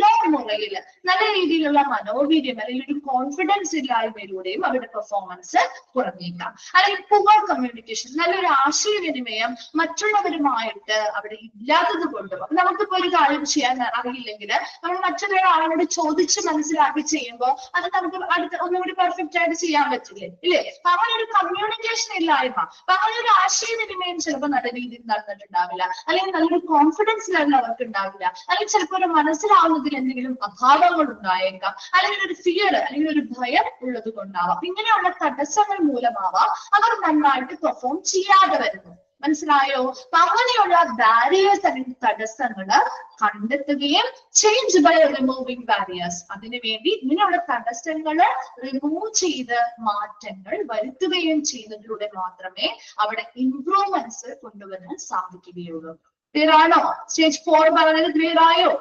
ലോ മുറയിൽ നല്ല രീതിയിലുള്ള മനോവീര്യം അല്ലെങ്കിൽ ഒരു കോൺഫിഡൻസ് ഇല്ലായ്മയിലൂടെയും അവരുടെ പെർഫോമൻസ് കുറഞ്ഞേക്കാം. അല്ലെങ്കിൽ പുവർ കമ്മ്യൂണിക്കേഷൻ, നല്ലൊരു ആശയവിനിമയം മറ്റുള്ളവരുമായിട്ട് അവിടെ ഇല്ലാത്തത് കൊണ്ടും, അപ്പൊ നമുക്കിപ്പോ ഒരു കാര്യം ചെയ്യാൻ അറിയില്ലെങ്കിൽ നമ്മൾ മറ്റൊരാളോട് ചോദിച്ച് മനസ്സിലാക്കി ചെയ്യുമ്പോൾ അത് നമുക്ക് ഒന്നുകൂടി പെർഫെക്റ്റ് ആയിട്ട് ചെയ്യാൻ പറ്റില്ലേ, ഇല്ലേ? അപ്പൊ അങ്ങനെ ഒരു കമ്മ്യൂണിക്കേഷൻ ഇല്ലായ്മ, അപ്പൊ അങ്ങനെ ഒരു ആശയവിനിമയം ചിലപ്പോൾ നല്ല രീതിയിൽ നടന്നിട്ടുണ്ടാവില്ല, അല്ലെങ്കിൽ നല്ലൊരു കോൺഫിഡൻസ് ലെവൽ അവർക്ക് ഉണ്ടാവില്ല, അല്ലെങ്കിൽ ചിലപ്പോൾ ഒരു മനസ്സിലാവുന്നതിൽ എന്തെങ്കിലും അഭാവങ്ങൾ ഉണ്ടായേക്കാം, അല്ലെങ്കിൽ ഒരു ഫിയർ അല്ലെങ്കിൽ ഒരു ഭയം ഉള്ളത് കൊണ്ടാവാം. ഇങ്ങനെയുള്ള തടസ്സങ്ങൾ മൂലമാവാം അവർ നന്നായിട്ട് പെർഫോം ചെയ്യാതെ വരുന്നു. മനസ്സിലായോ? അപ്പൊ അങ്ങനെയുള്ള ബാരിയേഴ്സ് അല്ലെങ്കിൽ തടസ്സങ്ങള് കണ്ടെത്തുകയും ചേഞ്ച് ബൈ റിമൂവിങ് ബാരിയേഴ്സ്, അതിനുവേണ്ടി ഇങ്ങനെയുള്ള തടസ്സങ്ങള് റിമൂവ് ചെയ്ത് മാറ്റങ്ങൾ വരുത്തുകയും ചെയ്യുന്നതിലൂടെ മാത്രമേ അവിടെ ഇംപ്രൂവ്മെന്റ്സ് കൊണ്ടുവരാൻ സാധിക്കുകയുള്ളൂ. ക്ലിയർ ആണോ? സ്റ്റേജ് 4 പറഞ്ഞത് ക്ലിയർ ആയോ?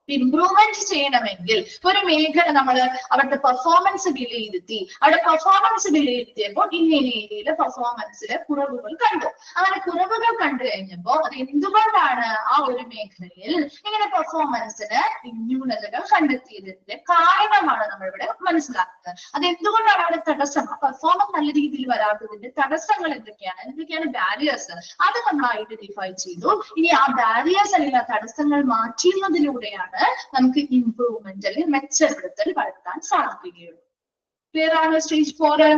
ഇംപ്രൂവ്മെന്റ് ചെയ്യണമെങ്കിൽ ഒരു മേഖല നമ്മൾ അവരുടെ പെർഫോമൻസ് വിലയിരുത്തി, അവിടെ പെർഫോമൻസ് വിലയിരുത്തിയപ്പോൾ ഇന്ന രീതിയിൽ പെർഫോമൻസിലെ കുറവുകൾ കണ്ടു. അങ്ങനെ കുറവുകൾ കണ്ടു കഴിഞ്ഞപ്പോൾ അത് എന്തുകൊണ്ടാണ് ആ ഒരു മേഖലയിൽ ഇങ്ങനെ പെർഫോമൻസിന് ന്യൂനതകൾ കണ്ടെത്തിയതിന്റെ കാരണമാണ് നമ്മൾ ഇവിടെ മനസ്സിലാക്കുന്നത്. അത് എന്തുകൊണ്ടാണ് അവിടെ തടസ്സം, പെർഫോമൻസ് നല്ല രീതിയിൽ വരാത്തതിന്റെ തടസ്സങ്ങൾ എന്തൊക്കെയാണ് ബാരിയേഴ്സ്, അത് നമ്മൾ ഐഡന്റിഫൈ ചെയ്തു. ഇനി ആ ബാരിയേഴ്സ് അല്ലെങ്കിൽ ആ തടസ്സങ്ങൾ മാറ്റുന്നതിലൂടെയാണ് നമുക്ക് ഇംപ്രൂവ്മെന്റ് അല്ലെങ്കിൽ മെച്ചപ്പെടുത്തൽ വരുത്താൻ സാധിക്കുകയുള്ളൂ. ക്ലിയർ ആണോ സ്റ്റേജ് 4?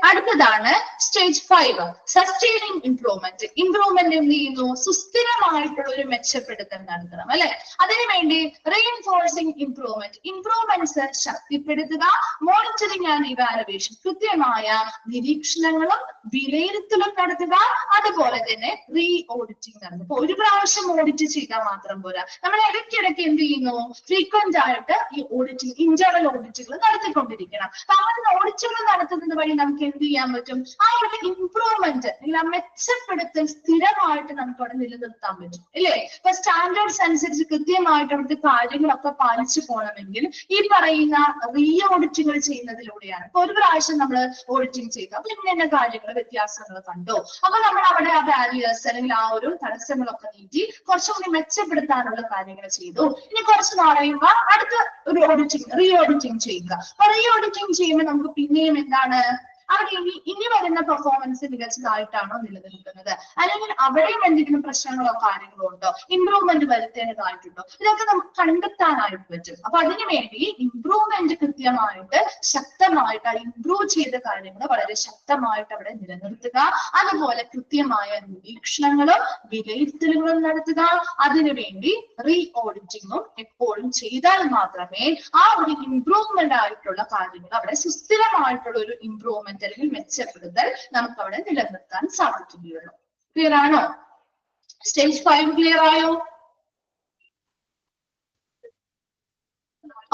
അടുത്തതാണ് സ്റ്റേജ് 5, സസ്റ്റൈനിങ് ഇംപ്രൂവ്മെന്റ്. ഇംപ്രൂവ്മെന്റ് എന്ത് ചെയ്യുന്നു? സുസ്ഥിരമായിട്ടുള്ള ഒരു മെച്ചപ്പെടുത്തൽ നടത്തണം, അല്ലെ? അതിനുവേണ്ടി റീഇൻഫോഴ്സിംഗ് ഇംപ്രൂവ്മെന്റ്, ഇംപ്രൂവ്മെന്റ്സ് ശക്തിപ്പെടുത്തുക, മോണിറ്ററിംഗ് ആൻഡ് ഇവാലുവേഷൻ, കൃത്യമായ നിരീക്ഷണങ്ങളും വിലയിരുത്തലും നടത്തുക, അതുപോലെ തന്നെ റീ ഓഡിറ്റിംഗ് നടത്തുക. ഒരു പ്രാവശ്യം ഓഡിറ്റ് ചെയ്താൽ മാത്രം പോരാ, നമ്മൾ ഇടയ്ക്കിടയ്ക്ക് എന്ത് ചെയ്യുന്നു? ഫ്രീക്വന്റ് ആയിട്ട് ഈ ഓഡിറ്റിംഗ്, ഇന്റേണൽ ഓഡിറ്റുകൾ നടത്തിക്കൊണ്ടിരിക്കണം. അപ്പൊ അങ്ങനെ ഓഡിറ്റുകൾ നടത്തുന്നത് വഴി നമുക്ക് എന്ത് ചെയ്യാൻ പറ്റും? ആ ഒരു ഇംപ്രൂവ്മെന്റ് അല്ലെങ്കിൽ ആ മെച്ചപ്പെടുത്തൽ സ്ഥിരമായിട്ട് നമുക്ക് അവിടെ നിലനിർത്താൻ പറ്റും, ഇല്ലേ? ഇപ്പൊ സ്റ്റാൻഡേർഡ്സ് അനുസരിച്ച് കൃത്യമായിട്ട് അവിടുത്തെ കാര്യങ്ങളൊക്കെ പാലിച്ചു പോകണമെങ്കിൽ ഈ പറയുന്ന റീ ഓഡിറ്റുകൾ ചെയ്യുന്നതിലൂടെയാണ്. ഇപ്പൊ ഒരു പ്രാവശ്യം നമ്മൾ ഓഡിറ്റിംഗ് ചെയ്തു, അപ്പൊ ഇന്ന കാര്യങ്ങൾ വ്യത്യാസങ്ങൾ കണ്ടു, അപ്പൊ നമ്മൾ അവിടെ ആ ബാരിയേഴ്സ് അല്ലെങ്കിൽ ആ ഒരു തടസ്സങ്ങളൊക്കെ നീക്കി കുറച്ചുകൂടി മെച്ചപ്പെടുത്താനുള്ള കാര്യങ്ങൾ ചെയ്തു. ഇനി കുറച്ച് നാൾ കഴിയുമ്പോൾ അടുത്ത ഒരു ഓഡിറ്റിംഗ്, റീ ഓഡിറ്റിംഗ് ചെയ്യുക. അപ്പൊ റീ ഓഡിറ്റിംഗ് ചെയ്യുമ്പോൾ നമുക്ക് പിന്നെയും എന്താണ് അവിടെ ഇനി വരുന്ന പെർഫോമൻസ് മികച്ചതായിട്ടാണോ നിലനിൽക്കുന്നത്, അല്ലെങ്കിൽ അവിടെയും എന്തെങ്കിലും പ്രശ്നങ്ങളോ കാര്യങ്ങളോ ഉണ്ടോ, ഇംപ്രൂവ്മെന്റ് വരുത്തേണ്ടതായിട്ടുണ്ടോ, ഇതൊക്കെ നമുക്ക് കണ്ടെത്താനായിട്ട് പറ്റും. അപ്പൊ അതിനുവേണ്ടി ഇംപ്രൂവ്മെന്റ് കൃത്യമായിട്ട് ശക്തമായിട്ട് ഇംപ്രൂവ് ചെയ്ത കാര്യങ്ങൾ വളരെ ശക്തമായിട്ട് അവിടെ നിലനിർത്തുക, അതുപോലെ കൃത്യമായ നിരീക്ഷണങ്ങളും വിലയിരുത്തലുകളും നടത്തുക, അതിനുവേണ്ടി റീ ഓഡിറ്റിങ്ങും എപ്പോഴും ചെയ്താൽ മാത്രമേ ആ ഒരു ഇംപ്രൂവ്മെന്റ് ആയിട്ടുള്ള കാര്യങ്ങൾ അവിടെ സുസ്ഥിരമായിട്ടുള്ള ഒരു ഇംപ്രൂവ്മെന്റ് അല്ലെങ്കിൽ മെച്ചപ്പെടുത്തൽ നമുക്ക് അവിടെ നിലനിർത്താൻ സാധിക്കുകയുള്ളൂ. ക്ലിയർ ആണോ? സ്റ്റേജ് 5 ക്ലിയർ ആയോ?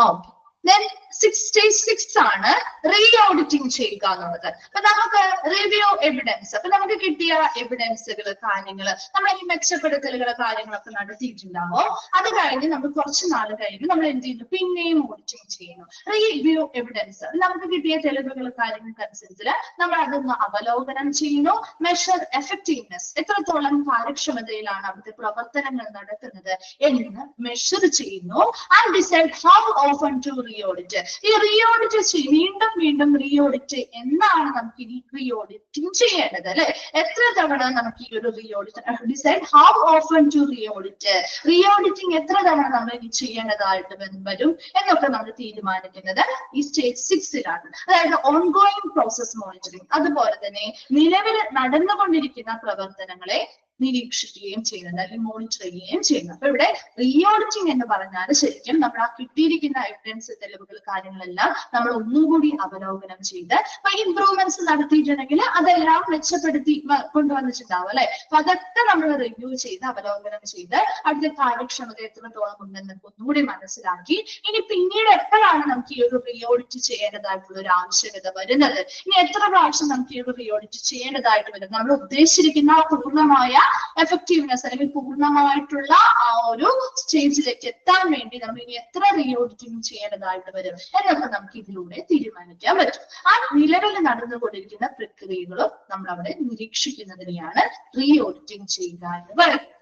ഓക്കെ. Then സ്റ്റേജ് 6 ആണ് റീ ഓഡിറ്റിംഗ് ചെയ്യുക എന്നുള്ളത്. അപ്പൊ നമുക്ക് റിവ്യൂ എവിഡൻസ്, അപ്പൊ നമുക്ക് കിട്ടിയ എവിഡൻസുകൾ കാര്യങ്ങൾ നമ്മൾ ഈ മെച്ചപ്പെടുത്തലുകൾ കാര്യങ്ങളൊക്കെ നടത്തിയിട്ടുണ്ടാവോ, അത് കഴിഞ്ഞ് നമ്മൾ കുറച്ച് നാൾ കഴിഞ്ഞ് നമ്മൾ എന്ത് ചെയ്യുന്നു? പിന്നെയും ഓഡിറ്റിംഗ് ചെയ്യുന്നു. റിവ്യൂ എവിഡൻസ്, നമുക്ക് കിട്ടിയ തെളിവുകൾ കാര്യങ്ങൾക്കനുസരിച്ച് നമ്മൾ അതൊന്ന് അവലോകനം ചെയ്യുന്നു. മെഷർ എഫക്റ്റീവ്നെസ്, എത്രത്തോളം കാര്യക്ഷമതയിലാണ് അവിടുത്തെ പ്രവർത്തനങ്ങൾ നടത്തുന്നത് എന്ന് മെഷർ ചെയ്യുന്നു. And decide how often to reaudit, ഈ റീ ഓഡിറ്റ് വീണ്ടും വീണ്ടും റീ ഓഡിറ്റ് എന്നാണ് നമുക്ക് ഇനി റീ ഓഡിറ്റിംഗ് ചെയ്യേണ്ടത്, അല്ലെ? എത്ര തവണ നമുക്ക് ഈ ഒരു reaudit, decide how often to reaudit, reauditing എത്ര തവണ നമ്മൾ ഇനി ചെയ്യേണ്ടതായിട്ട് വരും എന്നൊക്കെ നമ്മൾ തീരുമാനിക്കുന്നത് ഈ സ്റ്റേജ് 6-ലാണ്. അതായത് ഓൺഗോയിങ് പ്രോസസ് മോണിറ്ററിംഗ്, അതുപോലെ തന്നെ നിലവിൽ നടന്നുകൊണ്ടിരിക്കുന്ന പ്രവർത്തനങ്ങളെ നിരീക്ഷിക്കുകയും ചെയ്യുന്നത് അല്ലെങ്കിൽ മോണിറ്റർ ചെയ്യുകയും ചെയ്യുന്നത്. അപ്പൊ ഇവിടെ റീ ഓഡിറ്റിംഗ് എന്ന് പറഞ്ഞാൽ ശരിക്കും നമ്മൾ ആ കിട്ടിയിരിക്കുന്ന എവിഡൻസ്, തെളിവുകൾ കാര്യങ്ങളെല്ലാം നമ്മൾ ഒന്നുകൂടി അവലോകനം ചെയ്ത് അപ്പൊ ഇംപ്രൂവ്മെന്റ്സ് നടത്തിയിട്ടുണ്ടെങ്കിൽ അതെല്ലാം മെച്ചപ്പെടുത്തി കൊണ്ടുവന്നിട്ടുണ്ടാവും, അല്ലെ? അപ്പൊ അതൊക്കെ നമ്മൾ റിവ്യൂ ചെയ്ത് അവലോകനം ചെയ്ത് അടുത്ത കാര്യക്ഷമത എത്രത്തോളം ഉണ്ടെന്ന് ഒന്നുകൂടി മനസ്സിലാക്കി ഇനി പിന്നീട് എപ്പോഴാണ് നമുക്ക് ഈ ഒരു റീ ഓഡിറ്റ് ചെയ്യേണ്ടതായിട്ടുള്ള ഒരു ആവശ്യകത വരുന്നത്, ഇനി എത്ര പ്രാവശ്യം നമുക്ക് ഈ ഒരു റീ ഓഡിറ്റ് ചെയ്യേണ്ടതായിട്ട് വരും, നമ്മൾ ഉദ്ദേശിച്ചിരിക്കുന്ന പൂർണ്ണമായ എഫക്റ്റീവ്നെസ് അല്ലെങ്കിൽ പൂർണ്ണമായിട്ടുള്ള ആ ഒരു സ്റ്റേജിലേക്ക് എത്താൻ വേണ്ടി നമ്മൾ ഇനി എത്ര റീ ഓഡിറ്റിംഗ് ചെയ്യേണ്ടതായിട്ട് വരും എന്നൊക്കെ നമുക്ക് ഇതിലൂടെ തീരുമാനിക്കാൻ പറ്റും. ആ നിലവിൽ നടന്നുകൊണ്ടിരിക്കുന്ന പ്രക്രിയകളും നമ്മൾ അവിടെ നിരീക്ഷിക്കുന്നതിനെയാണ് റീ ഓഡിറ്റിംഗ് ചെയ്യുക എന്ന് പറയുന്നത്.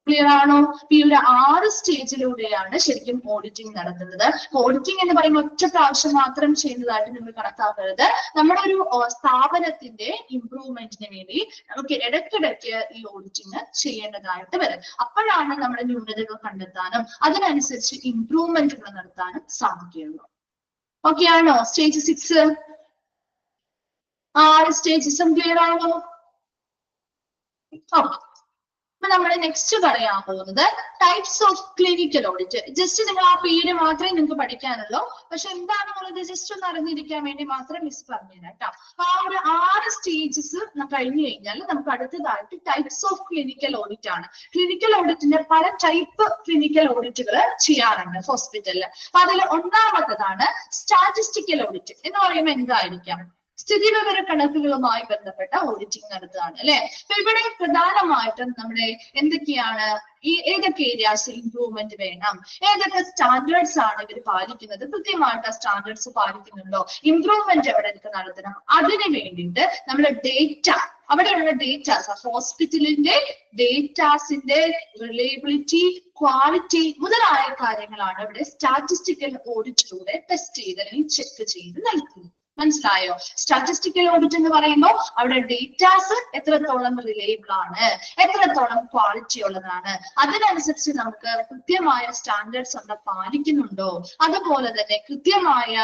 ക്ലിയർ ആണോ? ഈ ഒരു 6 സ്റ്റേജിലൂടെയാണ് ശരിക്കും ഓഡിറ്റിംഗ് നടത്തുന്നത്. ഓഡിറ്റിംഗ് എന്ന് പറയുമ്പോൾ ഒറ്റ പ്രാവശ്യം മാത്രം ചെയ്യുന്നതായിട്ട് നിങ്ങൾ കണക്കാക്കരുത്. നമ്മുടെ ഒരു സ്ഥാപനത്തിന്റെ ഇംപ്രൂവ്മെന്റിന് വേണ്ടി നമുക്ക് ഇടയ്ക്കിടയ്ക്ക് ഈ ഓഡിറ്റിംഗ് ചെയ്യേണ്ടതായിട്ട് വരും. അപ്പോഴാണ് നമ്മുടെ ന്യൂനതകൾ കണ്ടെത്താനും അതിനനുസരിച്ച് ഇംപ്രൂവ്മെന്റുകൾ നടത്താനും സാധിക്കുകയുള്ളൂ. ഓക്കെ ആണോ? സ്റ്റേജ് 6 6 സ്റ്റേജസും ക്ലിയർ ആണോ? ഓക്കെ. നമ്മൾ നെക്സ്റ്റ് പറയാൻ പോകുന്നത് types of clinical audit. Just നിങ്ങൾ ആ പേര് മാത്രമേ നിങ്ങൾക്ക് പഠിക്കാനുള്ളൂ. പക്ഷെ എന്താണെന്നുള്ളത് ജസ്റ്റ് ഒന്ന് അറിഞ്ഞിരിക്കാൻ വേണ്ടി മാത്രം മിസ് പറഞ്ഞുതരാം കേട്ടോ. ആ ഒരു 6 സ്റ്റേജസ് കഴിഞ്ഞു കഴിഞ്ഞാൽ നമുക്ക് അടുത്തതായിട്ട് ടൈപ്സ് ഓഫ് ക്ലിനിക്കൽ ഓഡിറ്റ് ആണ്. ക്ലിനിക്കൽ ഓഡിറ്റിന്റെ പല ടൈപ്പ് ക്ലിനിക്കൽ ഓഡിറ്റുകൾ ചെയ്യാറുണ്ട് ഹോസ്പിറ്റലിൽ. അപ്പൊ അതിൽ ഒന്നാമത്തതാണ് സ്റ്റാറ്റിസ്റ്റിക്കൽ ഓഡിറ്റ് എന്ന് പറയുമ്പോൾ എന്തായിരിക്കാം? സ്ഥിതിവിവര കണക്കുകളുമായി ബന്ധപ്പെട്ട ഓഡിറ്റിംഗ് നടത്തുകയാണ് അല്ലെ. അപ്പൊ ഇവിടെ പ്രധാനമായിട്ടും നമ്മുടെ എന്തൊക്കെയാണ് ഏതൊക്കെ ഏരിയാസ് ഇംപ്രൂവ്മെന്റ് വേണം, ഏതൊക്കെ സ്റ്റാൻഡേർഡ്സ് ആണ് ഇവർ പാലിക്കുന്നത്, കൃത്യമായിട്ട് ആ സ്റ്റാൻഡേർഡ്സ് പാലിക്കുന്നുണ്ടോ, ഇംപ്രൂവ്മെന്റ് എവിടെയൊക്കെ നടത്തണം, അതിന് വേണ്ടിയിട്ട് നമ്മുടെ ഡേറ്റ അവിടെയുള്ള ഡേറ്റാസ് ഹോസ്പിറ്റലിന്റെ ഡേറ്റാസിന്റെ റിലയബിലിറ്റി, ക്വാളിറ്റി മുതലായ കാര്യങ്ങളാണ് ഇവിടെ സ്റ്റാറ്റിസ്റ്റിക്കൽ ഓഡിറ്റിലൂടെ ടെസ്റ്റ് ചെയ്ത് അല്ലെങ്കിൽ ചെക്ക് ചെയ്ത് നൽകുന്നത്. മനസ്സിലായോ? സ്റ്റാറ്റിസ്റ്റിക്കൽ ഓഡിറ്റ് എന്ന് പറയുമ്പോൾ അവിടെ ഡേറ്റാസ് എത്രത്തോളം റിലയബിൾ ആണ്, എത്രത്തോളം ക്വാളിറ്റി ഉള്ളതാണ്, അതിനനുസരിച്ച് നമുക്ക് കൃത്യമായ സ്റ്റാൻഡേർഡ്സ് അവിടെ പാലിക്കുന്നുണ്ടോ, അതുപോലെ തന്നെ കൃത്യമായ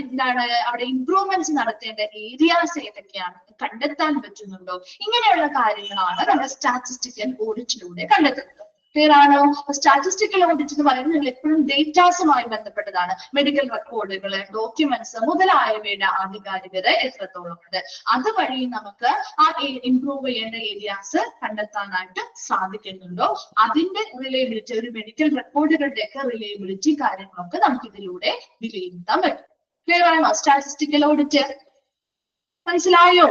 എന്താണ് അവിടെ ഇംപ്രൂവ്മെന്റ്സ് നടത്തേണ്ട ഏരിയാസ് ഏതൊക്കെയാണ് കണ്ടെത്താൻ പറ്റുന്നുണ്ടോ, ഇങ്ങനെയുള്ള കാര്യങ്ങളാണ് നമ്മൾ സ്റ്റാറ്റിസ്റ്റിക്കൽ ഓഡിറ്റിലൂടെ കണ്ടെത്തുന്നത്. ക്ലിയർ ആണോ? സ്റ്റാറ്റിസ്റ്റിക്കൽ ഓഡിറ്റ് എന്ന് പറയുന്നത് നിങ്ങൾ എപ്പോഴും ഡേറ്റാസുമായി ബന്ധപ്പെട്ടതാണ്. മെഡിക്കൽ റെക്കോർഡുകൾ, ഡോക്യുമെന്റ്സ് മുതലായവയുടെ ആധികാരികത എത്രത്തോളം ഉണ്ട്, അതുവഴി നമുക്ക് ആ ഇംപ്രൂവ് ചെയ്യേണ്ട ഏരിയാസ് കണ്ടെത്താനായിട്ട് സാധിക്കുന്നുണ്ടോ, അതിന്റെ റിലയബിലിറ്റി, ഒരു മെഡിക്കൽ റെക്കോർഡുകളുടെ ഒക്കെ റിലയബിലിറ്റി കാര്യങ്ങളൊക്കെ നമുക്ക് ഇതിലൂടെ വിലയിരുത്താൻ പറ്റും. ക്ലിയർ ആണോ? സ്റ്റാറ്റിസ്റ്റിക്കൽ ഓഡിറ്റ് മനസ്സിലായോ?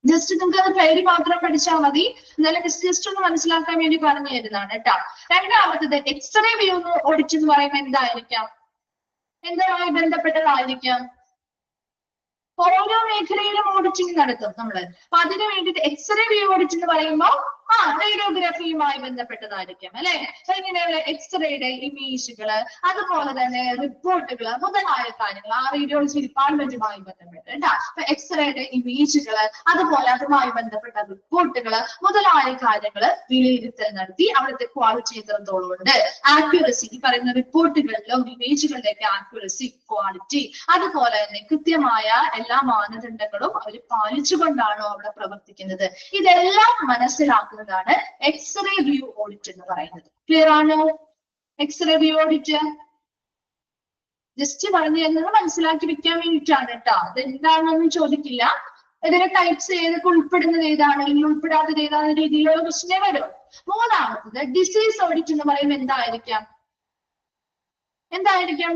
ജസ്റ്റ് നിങ്ങൾക്ക് അത് പേര് മാത്രം പഠിച്ചാൽ മതി. എന്നാലും ജസ്റ്റ് ഒന്ന് മനസ്സിലാക്കാൻ വേണ്ടി പറഞ്ഞു തരുന്നതാണ് കേട്ടോ. രണ്ടാമത്തത് എക്സ്റേ വ്യൂ ഓഡിറ്റ് എന്ന് പറയുമ്പോൾ എന്തായിരിക്കാം, എന്തുമായി ബന്ധപ്പെട്ടതായിരിക്കാം? ഓരോ മേഖലയിലും ഓഡിറ്റിംഗ് നടത്തും നമ്മള്. അപ്പൊ അതിന് വേണ്ടിയിട്ട് എക്സ്റേ വ്യൂ ഓഡിറ്റ് എന്ന് പറയുമ്പോൾ റേഡിയോഗ്രാഫിയുമായി ബന്ധപ്പെട്ടതായിരിക്കും അല്ലെ. ഇങ്ങനെയുള്ള എക്സ്റേയുടെ ഇമേജുകള്, അതുപോലെ തന്നെ റിപ്പോർട്ടുകള് മുതലായ കാര്യങ്ങൾ ആ റേഡിയോളജി ഡിപ്പാർട്ട്മെന്റുമായി ബന്ധപ്പെട്ട് കേട്ടോ. അപ്പൊ എക്സ്റേയുടെ ഇമേജുകള്, അതുപോലെ അതുമായി ബന്ധപ്പെട്ട റിപ്പോർട്ടുകള് മുതലായ കാര്യങ്ങള് വിലയിരുത്തൽ നടത്തി അവിടുത്തെ ക്വാളിറ്റി എത്രത്തോളം ഉണ്ട്, ആക്യുറസി, ഈ പറയുന്ന റിപ്പോർട്ടുകളിലും ഇമേജുകളുടെ ഒക്കെ ആക്യുറസി, ക്വാളിറ്റി, അതുപോലെ തന്നെ കൃത്യമായ എല്ലാ മാനദണ്ഡങ്ങളും അവർ പാലിച്ചുകൊണ്ടാണോ അവിടെ പ്രവർത്തിക്കുന്നത്, ഇതെല്ലാം മനസ്സിലാക്കുന്നതാണ് എക്സ്റേ വ്യൂ ഓഡിറ്റ് എന്ന് പറയുന്നത്. ക്ലിയർ ആണോ? എക്സ്റേ വ്യൂ ഓഡിറ്റ് ജസ്റ്റ് പറഞ്ഞു തരുന്നത് മനസ്സിലാക്കി വെക്കാൻ വേണ്ടിയിട്ടാണ് കേട്ടോ. അത് എന്താണെന്നൊന്നും ചോദിക്കില്ല. ഇതിന്റെ ടൈപ്സ് ഏതൊക്കെ ഉൾപ്പെടുന്നത് ഏതാണ്, അല്ലെങ്കിൽ ഉൾപ്പെടാത്തത് ഏതാണെന്ന രീതിയിലുള്ള ക്വസ്റ്റ്യനെ വരും. മൂന്നാമത്തത് ഡിസീസ് ഓഡിറ്റ് എന്ന് പറയുമ്പോൾ എന്തായിരിക്കാം?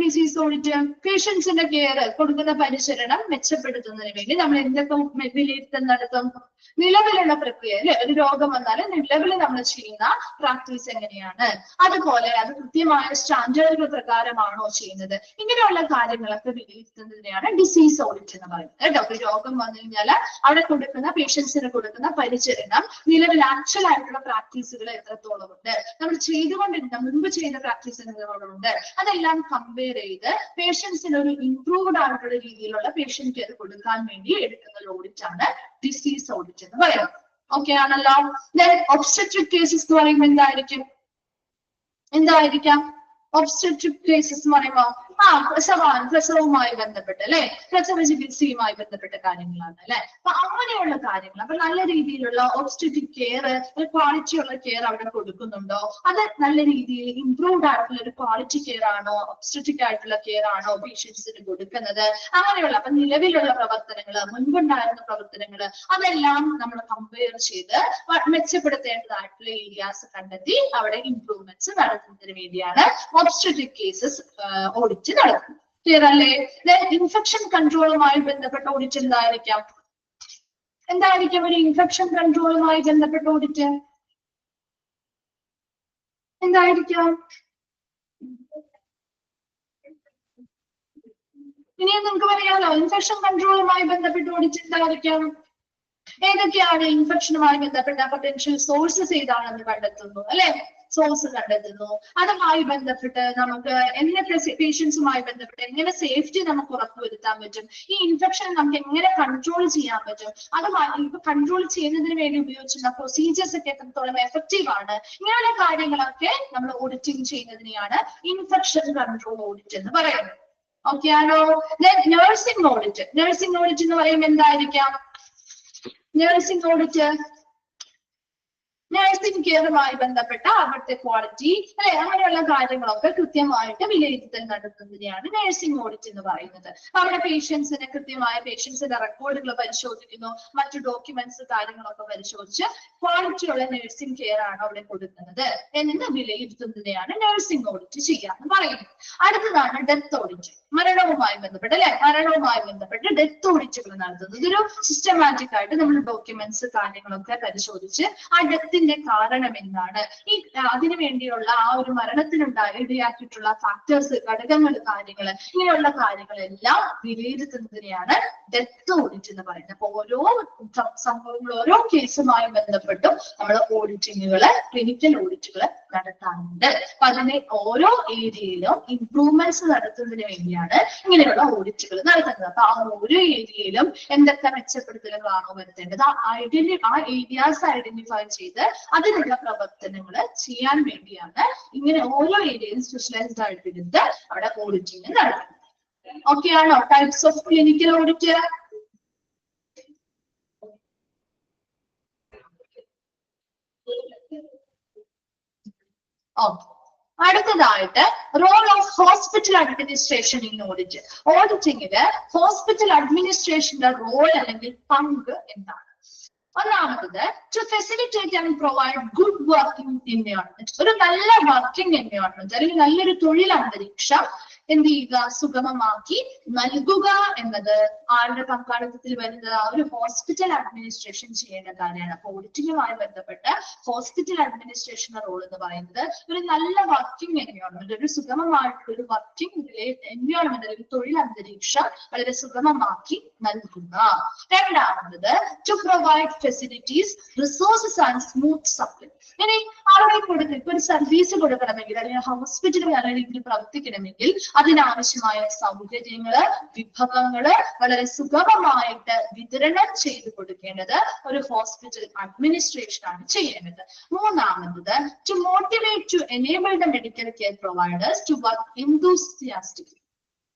Disease audit? പേഷ്യൻസിന്റെ കെയർ, കൊടുക്കുന്ന പരിചരണം മെച്ചപ്പെടുത്തുന്നതിന് വേണ്ടി നമ്മൾ എന്തൊക്കെ വിലയിരുത്തൽ നടത്തും? നിലവിലുള്ള പ്രക്രിയ അല്ലെ, ഒരു രോഗം വന്നാൽ നിലവിൽ നമ്മൾ ചെയ്യുന്ന പ്രാക്ടീസ് എങ്ങനെയാണ്, അതുപോലെ അത് കൃത്യമായ സ്റ്റാൻഡേർഡുകൾ പ്രകാരമാണോ ചെയ്യുന്നത്, ഇങ്ങനെയുള്ള കാര്യങ്ങളൊക്കെ വിലയിരുത്തുന്നതിനെയാണ് ഡിസീസ് ഓഡിറ്റ് എന്ന് പറയുന്നത് കേട്ടോ. ഒരു രോഗം വന്നു കഴിഞ്ഞാൽ അവിടെ കൊടുക്കുന്ന പേഷ്യൻസിന് കൊടുക്കുന്ന പരിചരണം, നിലവിൽ ആക്ച്വൽ ആയിട്ടുള്ള പ്രാക്ടീസുകൾ എത്രത്തോളം ഉണ്ട്, നമ്മൾ ചെയ്തുകൊണ്ടിരുന്ന മുൻപ് ചെയ്ത പ്രാക്ടീസുകളോളം ഉണ്ട്, അതെല്ലാം കമ്പയർ ചെയ്ത് പേഷ്യൻസിന് ഒരു ഇംപ്രൂവ്ഡ് ആയിട്ടുള്ള രീതിയിലുള്ള പേഷ്യന്റ് കെയർ കൊടുക്കാൻ വേണ്ടി എടുക്കുന്ന ഒരു ഓഡിറ്റ് ആണ് ഡിസീസ് ഓഡിറ്റ് എന്ന് പറയുന്നത്. ഓക്കെ ആണല്ലോ? ഒബ്സ്റ്റട്രിക് കേസസ് എന്ന് പറയുമ്പോൾ എന്തായിരിക്കാം? ഒബ്സ്റ്റട്രിക് കേസസ് എന്ന് പറയുമ്പോൾ പ്രസവവുമായി ബന്ധപ്പെട്ട് അല്ലെ, പ്രസവ ചികിത്സയുമായി ബന്ധപ്പെട്ട കാര്യങ്ങളാണ് അല്ലെ. അപ്പൊ അങ്ങനെയുള്ള കാര്യങ്ങൾ, അപ്പൊ നല്ല രീതിയിലുള്ള ഒബ്സ്റ്റട്രിക് കെയർ, ഒരു ക്വാളിറ്റി ഉള്ള കെയർ അവിടെ കൊടുക്കുന്നുണ്ടോ, അത് നല്ല രീതിയിൽ ഇംപ്രൂവ്ഡ് ആയിട്ടുള്ള ഒരു ക്വാളിറ്റി കെയർ ആണോ, ഒബ്സ്റ്റട്രിക് ആയിട്ടുള്ള കെയർ ആണോ പേഷ്യൻസിന് കൊടുക്കുന്നത്, അങ്ങനെയുള്ള അപ്പൊ നിലവിലുള്ള പ്രവർത്തനങ്ങള്, മുൻപുണ്ടായിരുന്ന പ്രവർത്തനങ്ങള്, അതെല്ലാം നമ്മൾ കമ്പയർ ചെയ്ത് മെച്ചപ്പെടുത്തേണ്ടതായിട്ടുള്ള ഏരിയാസ് കണ്ടെത്തി അവിടെ ഇംപ്രൂവ്മെന്റ്സ് നടത്തുന്നതിന് വേണ്ടിയാണ് ഒബ്സ്റ്റട്രിക് കേസസ് ഓഡിറ്റ് നടത്തുന്നത്. ക്ലിയർ അല്ലേ? ഇൻഫെക്ഷൻ കൺട്രോളുമായി ബന്ധപ്പെട്ട ഓഡിറ്റ് എന്തായിരിക്കാം? എന്തായിരിക്കും ഒരു ഇൻഫെക്ഷൻ കൺട്രോളുമായി ബന്ധപ്പെട്ട ഓഡിറ്റ്? എന്തായിരിക്കാം? ഇനിയും നിങ്ങൾക്ക് പറയാമല്ലോ, ഇൻഫെക്ഷൻ കൺട്രോളുമായി ബന്ധപ്പെട്ട് ഓഡിറ്റ് എന്തായിരിക്കാം? ഏതൊക്കെയാണ് ഇൻഫെക്ഷനുമായി ബന്ധപ്പെട്ട പൊട്ടൻഷ്യൽ സോഴ്സസ് ഏതാണെന്ന് കണ്ടെത്തുന്നു, അല്ലെ? സോഴ്സ് കണ്ടെത്തുന്നു. അതുമായി ബന്ധപ്പെട്ട് നമുക്ക് എങ്ങനെ പേഷ്യൻസുമായി ബന്ധപ്പെട്ട് എങ്ങനെ സേഫ്റ്റി നമുക്ക് ഉറപ്പുവരുത്താൻ പറ്റും, ഈ ഇൻഫെക്ഷൻ നമുക്ക് എങ്ങനെ കൺട്രോൾ ചെയ്യാൻ പറ്റും, അതുമായി ഇപ്പൊ കൺട്രോൾ ചെയ്യുന്നതിന് വേണ്ടി ഉപയോഗിച്ചിട്ടുള്ള പ്രൊസീജിയേഴ്സ് ഒക്കെ എത്രത്തോളം എഫക്റ്റീവ് ആണ്, ഇങ്ങനെയുള്ള കാര്യങ്ങളൊക്കെ നമ്മൾ ഓഡിറ്റിംഗ് ചെയ്യുന്നതിനെയാണ് ഇൻഫെക്ഷൻ കൺട്രോൾ ഓഡിറ്റ് എന്ന് പറയുന്നത്. ഓക്കെ ആണോ? Nursing audit. നഴ്സിംഗ് ഓഡിറ്റ് എന്ന് പറയുമ്പോൾ എന്തായിരിക്കാം? നഴ്സിംഗ് ഓഡിറ്റ് നഴ്സിംഗ് കെയറുമായി ബന്ധപ്പെട്ട അവിടുത്തെ ക്വാളിറ്റി, അല്ലെ, അങ്ങനെയുള്ള കാര്യങ്ങളൊക്കെ കൃത്യമായിട്ട് വിലയിരുത്തൽ നടത്തുന്നതിനെയാണ് നഴ്സിംഗ് ഓഡിറ്റ് എന്ന് പറയുന്നത്. അവിടെ പേഷ്യൻസിനെ കൃത്യമായ പേഷ്യൻസിന്റെ റെക്കോർഡുകൾ പരിശോധിക്കുന്നു, മറ്റു ഡോക്യുമെന്റ്സ് കാര്യങ്ങളൊക്കെ പരിശോധിച്ച് ക്വാളിറ്റിയുള്ള നഴ്സിംഗ് കെയർ ആണ് അവിടെ കൊടുക്കുന്നത് എന്ന് വിലയിരുത്തുന്നതിനെയാണ് നഴ്സിംഗ് ഓഡിറ്റ് ചെയ്യാന്ന് പറയുന്നത്. അടുത്തതാണ് ഡെത്ത് ഓഡിറ്റ്. മരണവുമായി ബന്ധപ്പെട്ട്, അല്ലെ, മരണവുമായി ബന്ധപ്പെട്ട് ഡെത്ത് ഓഡിറ്റുകൾ നടത്തുന്നത്. ഇതൊരു സിസ്റ്റമാറ്റിക് ആയിട്ട് നമ്മൾ ഡോക്യുമെന്റ്സ് കാര്യങ്ങളൊക്കെ പരിശോധിച്ച് ആ ഡെത്തിന്റെ കാരണം എന്താണ്, ഈ അതിനു വേണ്ടിയുള്ള ആ ഒരു മരണത്തിനുണ്ടാക്കിയിട്ടുള്ള ഫാക്ടേഴ്സ്, ഘടകങ്ങൾ, കാര്യങ്ങൾ, ഇങ്ങനെയുള്ള കാര്യങ്ങളെല്ലാം വിലയിരുത്തുന്നതിനെയാണ് ഡെത്ത് ഓഡിറ്റ് എന്ന് പറയുന്നത്. അപ്പൊ ഓരോ സംഭവങ്ങൾ, ഓരോ കേസുമായി ബന്ധപ്പെട്ടും നമ്മൾ ഓഡിറ്റിങ്ങുകള്, ക്ലിനിക്കൽ ഓഡിറ്റുകൾ നടത്താറുണ്ട്. അപ്പൊ അതിനെ ഓരോ ഏരിയയിലും ഇംപ്രൂവ്മെന്റ്സ് നടത്തുന്നതിന് വേണ്ടിയാണ് ഇങ്ങനെയുള്ള ഓഡിറ്റുകൾ നടത്തുന്നത്. അപ്പൊ ആ ഓരോ ഏരിയയിലും എന്തൊക്കെ മെച്ചപ്പെടുത്തലുകളാണോ വരുത്തേണ്ടത്, ആ ഏരിയാസ് ഐഡന്റിഫൈ ചെയ്ത് അതിനുള്ള പ്രവർത്തനങ്ങൾ ചെയ്യാൻ വേണ്ടിയാണ് ഇങ്ങനെ ഓരോ ഏരിയയിലും സ്പെഷ്യലൈസ്ഡ് ആയിട്ടിരുന്ന് അവിടെ ഓഡിറ്റിംഗ് നടത്തുന്നത്. ഓക്കെ ആണോ? Types of clinical audit. Okay, അടുത്തതായിട്ട് role of hospital administration in audit. ഓഡിറ്റിംഗില് ഹോസ്പിറ്റൽ അഡ്മിനിസ്ട്രേഷന്റെ റോൾ അല്ലെങ്കിൽ പങ്ക് എന്താണ്? ഒന്നാമത് to facilitate and provide good working environment. ഒരു നല്ല വർക്കിംഗ് എൻവയോൺമെന്റ് അല്ലെങ്കിൽ നല്ലൊരു തൊഴിൽ അന്തരീക്ഷം എന്ത് ചെയ്യുക, സുഗമമാക്കി നൽകുക എന്നത് ആരുടെ പങ്കാളിത്തത്തിൽ വരുന്നത്? ആ ഒരു ഹോസ്പിറ്റൽ അഡ്മിനിസ്ട്രേഷൻ ചെയ്യേണ്ട കാര്യമാണ്. അപ്പൊ ഓഡിറ്റിംഗുമായി ബന്ധപ്പെട്ട് ഹോസ്പിറ്റൽ അഡ്മിനിസ്ട്രേഷന്റെ റോൾ എന്ന് പറയുന്നത് ഒരു നല്ല വർക്കിംഗ് എൻവയോൺമെന്റ്, ഒരു സുഗമമായിട്ടുള്ള ഒരു വർക്കിംഗ് എൻവയോൺമെന്റ് അല്ലെങ്കിൽ തൊഴിൽ അന്തരീക്ഷം വളരെ സുഗമമാക്കി നൽകുക. രണ്ടാമത് to provide facilities, resources and smooth supply. ഇനി അവിടെ കൊടുത്ത് ഇപ്പൊ ഒരു സർവീസ് കൊടുക്കണമെങ്കിൽ അല്ലെങ്കിൽ ഹോസ്പിറ്റൽ നല്ല രീതിയിൽ പ്രവർത്തിക്കണമെങ്കിൽ അതിനാവശ്യമായ സൗകര്യങ്ങള്, വിഭവങ്ങള് വളരെ സുഗമമായിട്ട് വിതരണം ചെയ്തു കൊടുക്കേണ്ടത് ഒരു ഹോസ്പിറ്റൽ അഡ്മിനിസ്ട്രേഷൻ ആണ് ചെയ്യേണ്ടത്. മൂന്നാമത് to motivate to enable the medical care providers to work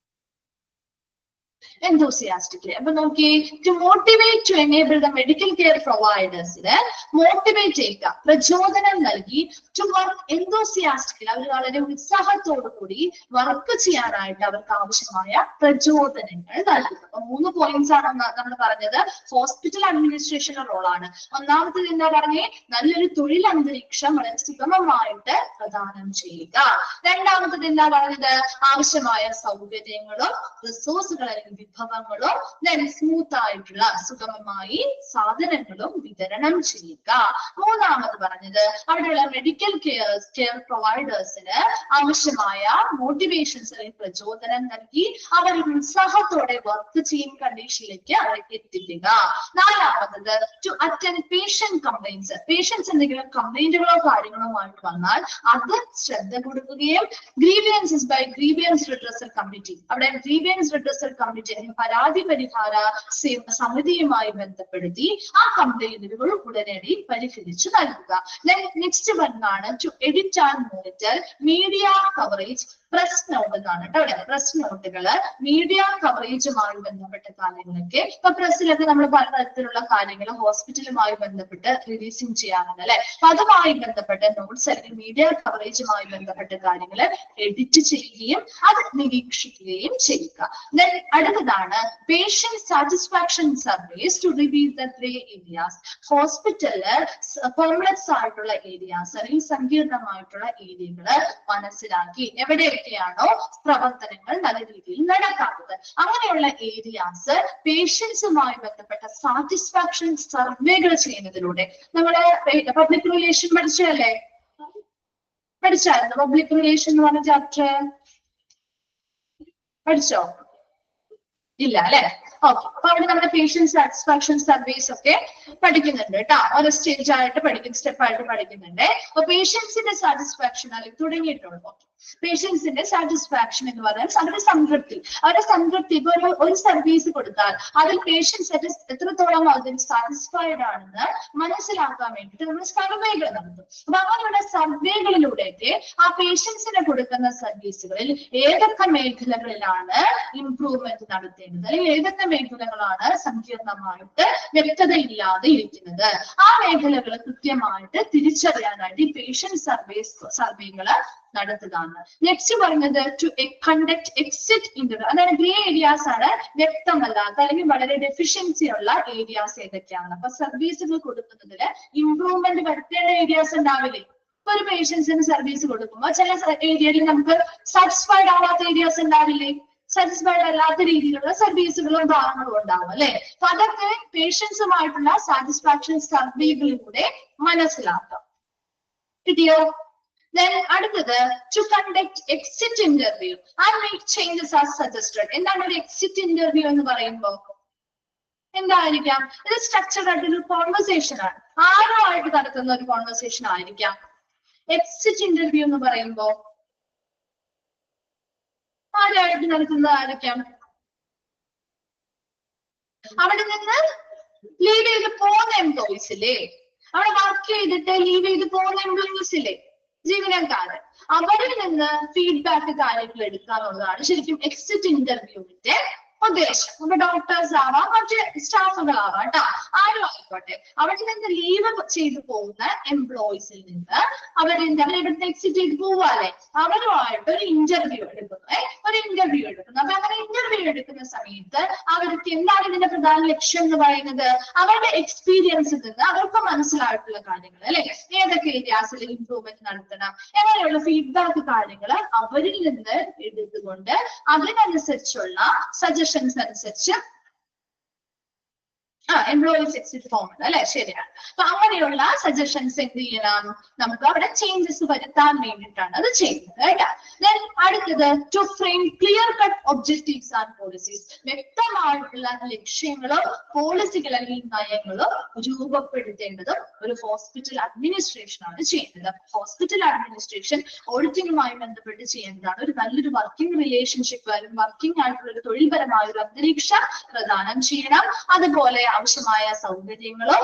enthusiastically. അപ്പൊ നോക്കി, to motivate to enable the medical care പ്രൊവൈഡേഴ്സിന് മോട്ടിവേറ്റ് ചെയ്യുക, പ്രചോദനം നൽകി, ടു വർക്ക് enthusiastically, അവർ വളരെ ഉത്സാഹത്തോടു കൂടി വർക്ക് ചെയ്യാനായിട്ട് അവർക്ക് ആവശ്യമായ പ്രചോദനങ്ങൾ നൽകുക. അപ്പൊ 3 പോയിന്റ്സ് ആണ് നമ്മൾ പറഞ്ഞത്. ഹോസ്പിറ്റൽ അഡ്മിനിസ്ട്രേഷന്റെ റോളാണ്. ഒന്നാമത്തേത് എന്താ പറഞ്ഞേ? നല്ലൊരു തൊഴിൽ അന്തരീക്ഷം വളരെ സുഗമമായിട്ട് പ്രദാനം ചെയ്യുക. രണ്ടാമത്തത് എന്താ പറഞ്ഞത്? ആവശ്യമായ സൗകര്യങ്ങളും റിസോഴ്സുകൾ അല്ലെങ്കിൽ വിഭവങ്ങളും സ്മൂത്ത് ആയിട്ടുള്ള സുഗമമായി സാധനങ്ങളും വിതരണം ചെയ്യുക. മൂന്നാമത് പറഞ്ഞത് അവിടെയുള്ള മെഡിക്കൽ കെയർ പ്രൊവൈഡേഴ്സിന് ആവശ്യമായ മോട്ടിവേഷൻസ് അല്ലെങ്കിൽ പ്രചോദനം നൽകി അവർ ഉത്സാഹത്തോടെ വർക്ക് ചെയ്യുന്ന കണ്ടീഷനിലേക്ക് അവരെ എത്തിക്കുക. നാലാമത് to attend patient complaints. Patients എന്തെങ്കിലും കംപ്ലൈന്റുകളോ കാര്യങ്ങളോ ആയിട്ട് വന്നാൽ അത് ശ്രദ്ധ കൊടുക്കുകയും grievances by grievance redressal committee, അവിടെ ഗ്രീവിയൻസ് റിഡ്രസൽ കമ്മിറ്റി പരാതി പരിഹാര സമിതിയുമായി ബന്ധപ്പെടുത്തി ആ കംപ്ലൈന്റുകൾ ഉടനടി പരിഹരിച്ചു നൽകുക. നെക്സ്റ്റ് വന്നാണ് to edit and monitor media coverage. Press note എന്നാണ് കേട്ടോ. അവിടെ പ്രസ് നോട്ടുകള് മീഡിയ കവറേജുമായി ബന്ധപ്പെട്ട കാര്യങ്ങളൊക്കെ ഇപ്പൊ പ്രസ്സിലൊക്കെ നമ്മൾ പലതരത്തിലുള്ള കാര്യങ്ങൾ ഹോസ്പിറ്റലുമായി ബന്ധപ്പെട്ട് റിലീസിങ് ചെയ്യാറുണ്ട്, അല്ലെ? അപ്പൊ അതുമായി ബന്ധപ്പെട്ട നോട്ട്സ് അല്ലെങ്കിൽ മീഡിയ കവറേജുമായി ബന്ധപ്പെട്ട കാര്യങ്ങൾ എഡിറ്റ് ചെയ്യുകയും അത് നിരീക്ഷിക്കുകയും ചെയ്യുക. അടുത്ത അടുത്തതാണ് patient satisfaction surveys to reveal the 3 areas. ഹോസ്പിറ്റലില് കോംപ്ലക്സ് ആയിട്ടുള്ള ഏരിയാസ് അല്ലെങ്കിൽ സങ്കീർണമായിട്ടുള്ള ഏരിയകള് മനസ്സിലാക്കി എവിടെയൊക്കെയാണോ പ്രവർത്തനങ്ങൾ നല്ല രീതിയിൽ നടക്കാത്തത് അങ്ങനെയുള്ള ഏരിയാസ് പേഷ്യൻസുമായി ബന്ധപ്പെട്ട സാറ്റിസ്ഫാക്ഷൻ സർവേകൾ ചെയ്യുന്നതിലൂടെ നമ്മള് പബ്ലിക് റിലേഷൻ പഠിച്ചല്ലേ, പഠിച്ചായിരുന്നു? പബ്ലിക് റിലേഷൻ എന്ന് പറഞ്ഞ ചാപ്റ്റർ പഠിച്ചോ? ഇല്ല അല്ലെ? ഓക്കെ. അപ്പൊ അവിടെ നമ്മുടെ പേഷ്യന്റ് സാറ്റിസ്ഫാക്ഷൻ സർവേസ് ഒക്കെ പഠിക്കുന്നുണ്ട് കേട്ടോ. ഓരോ സ്റ്റേജ് ആയിട്ട് പഠിക്കുന്ന സ്റ്റെപ്പായിട്ട് പഠിക്കുന്നുണ്ട്. അപ്പൊ പേഷ്യൻസിന്റെ സാറ്റിസ്ഫാക്ഷൻ അല്ലെങ്കിൽ തുടങ്ങിയിട്ടുള്ളൂ. പേഷ്യൻസിന്റെ സാറ്റിസ്ഫാക്ഷൻ എന്ന് പറഞ്ഞാൽ അവരുടെ സംതൃപ്തി ഇപ്പൊ ഒരു സർവീസ് കൊടുത്താൽ അതിൽ പേഷ്യൻസ് എത്രത്തോളം അതിൽ സാറ്റിസ്ഫൈഡ് ആണെന്ന് മനസ്സിലാക്കാൻ വേണ്ടിയിട്ട് നമ്മൾ സർവേകൾ നടത്തും. അപ്പൊ അങ്ങനെയുള്ള സർവേകളിലൂടെയൊക്കെ ആ പേഷ്യൻസിന് കൊടുക്കുന്ന സർവീസുകളിൽ ഏതൊക്കെ മേഖലകളിലാണ് ഇംപ്രൂവ്മെന്റ് നടത്തേണ്ടത് അല്ലെങ്കിൽ ഏതൊക്കെ മേഖലകളാണ് സങ്കീർണമായിട്ട് വ്യക്തതയില്ലാതെ ഇരിക്കുന്നത് ആ മേഖലകൾ കൃത്യമായിട്ട് തിരിച്ചറിയാനായിട്ട് ഈ പേഷ്യന്റ് സർവേകള് നടത്തുകയാണ്. നെക്സ്റ്റ് പറയുന്നത് ടു കണ്ടക്ട് എക്സിറ്റ് ഇന്റർവ്യൂ. അതായത് ഗ്രേ ഏരിയാസ് ആണ്, വ്യക്തമല്ലാത്ത അല്ലെങ്കിൽ വളരെ ഡെഫിഷ്യൻസി ഉള്ള ഏരിയാസ് ഏതൊക്കെയാണ്. അപ്പൊ സർവീസുകൾ കൊടുക്കുന്നതിൽ ഇംപ്രൂവ്മെന്റ് വരുത്തേണ്ട ഏരിയാസ് ഉണ്ടാവില്ലേ? ഇപ്പൊ ഒരു പേഷ്യൻസിന് സർവീസ് കൊടുക്കുമ്പോൾ ചില ഏരിയയിൽ നമുക്ക് സാറ്റിസ്ഫൈഡ് ആവാത്ത ഏരിയാസ് ഉണ്ടാവില്ലേ? സാറ്റിസ്ഫൈഡ് അല്ലാത്ത രീതിയിലുള്ള സർവീസുകളും ഭാഗങ്ങളും ഉണ്ടാവും അല്ലെ? അപ്പൊ അതൊക്കെ പേഷ്യൻസുമായിട്ടുള്ള സാറ്റിസ്ഫാക്ഷൻ സർവേകളിലൂടെ മനസ്സിലാക്കാം. കിട്ടിയോ? Then അടുത്തത് to conduct exit interview and make changes as suggested. എന്താണ് ഒരു എക്സിറ്റ് ഇന്റർവ്യൂ എന്ന് പറയുമ്പോൾ? എന്തായിരിക്കാം? ഇത് സ്ട്രക്ചർഡ് ആയിട്ടൊരു കോൺവെർസേഷൻ ആണ്. ആരുമായിട്ട് നടത്തുന്ന ഒരു കോൺവെർസേഷൻ ആയിരിക്കാം എക്സിറ്റ് ഇന്റർവ്യൂ എന്ന് പറയുമ്പോ. ആരായിട്ട് നടത്തുന്നതായിരിക്കാം? അവിടെ നിന്ന് ലീവ് ചെയ്ത് പോകുന്ന എംപ്ലോയീസ് ഇല്ലേ? അവിടെ വർക്ക് ചെയ്തിട്ട് ലീവ് ചെയ്ത് പോകുന്ന എംപ്ലോയീസ് ഇല്ലേ? ജീവനക്കാരൻ. അവരിൽ നിന്ന് ഫീഡ്ബാക്ക് കാര്യങ്ങൾ എടുക്കാനുള്ളതാണ് ശരിക്കും എക്സിറ്റ് ഇന്റർവ്യൂവിന്റെ ഉദ്ദേശം. ഇപ്പൊ ഡോക്ടേഴ്സ് ആവാം, മറ്റ് സ്റ്റാഫുകളാവാം കേട്ടോ, ആരും ആയിക്കോട്ടെ. അവിടെ നിന്ന് ലീവ് ചെയ്തു പോകുന്ന എംപ്ലോയീസിൽ നിന്ന് അവരിവിടുത്തെ എക്സിറ്റ് ചെയ്ത് പോവാല്ലേ, അവരുമായിട്ട് ഒരു ഇന്റർവ്യൂ എടുക്കുന്നു. അപ്പൊ അങ്ങനെ ഇന്റർവ്യൂ എടുക്കുന്ന സമയത്ത് അവർക്ക് എന്താണ് ഇതിന്റെ പ്രധാന ലക്ഷ്യം എന്ന് പറയുന്നത്? അവരുടെ എക്സ്പീരിയൻസിൽ നിന്ന് അവർക്ക് മനസ്സിലായിട്ടുള്ള കാര്യങ്ങൾ അല്ലെ, ഏതൊക്കെ ഏരിയാസിൽ ഇംപ്രൂവ്മെന്റ് നടത്തണം, എങ്ങനെയുള്ള ഫീഡ്ബാക്ക് കാര്യങ്ങൾ അവരിൽ നിന്ന് എടുത്തുകൊണ്ട് അതിനനുസരിച്ചുള്ള സജഷൻസ് അനുസരിച്ച് എംപ്ലോയീസ് എക്സിറ്റ് ഫോം ഉണ്ട് അല്ലെ? ശരിയാണ്. അപ്പൊ അങ്ങനെയുള്ള സജഷൻസ് എന്ത് ചെയ്യണം? നമുക്ക് അവിടെ ചേഞ്ചസ് വരുത്താൻ വേണ്ടിയിട്ടാണ് അത് ചെയ്യുന്നത് കേട്ടോ. അടുത്തത് to frame clear cut objectives and policies. വ്യക്തമായിട്ടുള്ള ലക്ഷ്യങ്ങളോ പോളിസികൾ അല്ലെങ്കിൽ നയങ്ങളോ രൂപപ്പെടുത്തേണ്ടതും ഒരു ഹോസ്പിറ്റൽ അഡ്മിനിസ്ട്രേഷൻ ആണ് ചെയ്യുന്നത്. ഹോസ്പിറ്റൽ അഡ്മിനിസ്ട്രേഷൻ ഓഡിറ്റിംഗുമായി ബന്ധപ്പെട്ട് ചെയ്യേണ്ടതാണ്. ഒരു നല്ലൊരു വർക്കിംഗ് റിലേഷൻഷിപ്പ് അല്ലെങ്കിൽ വർക്കിംഗ് ആയിട്ടുള്ള ഒരു തൊഴിൽപരമായ ഒരു അന്തരീക്ഷം പ്രദാനം ചെയ്യണം. അതുപോലെ ആവശ്യമായ സൗകര്യങ്ങളോ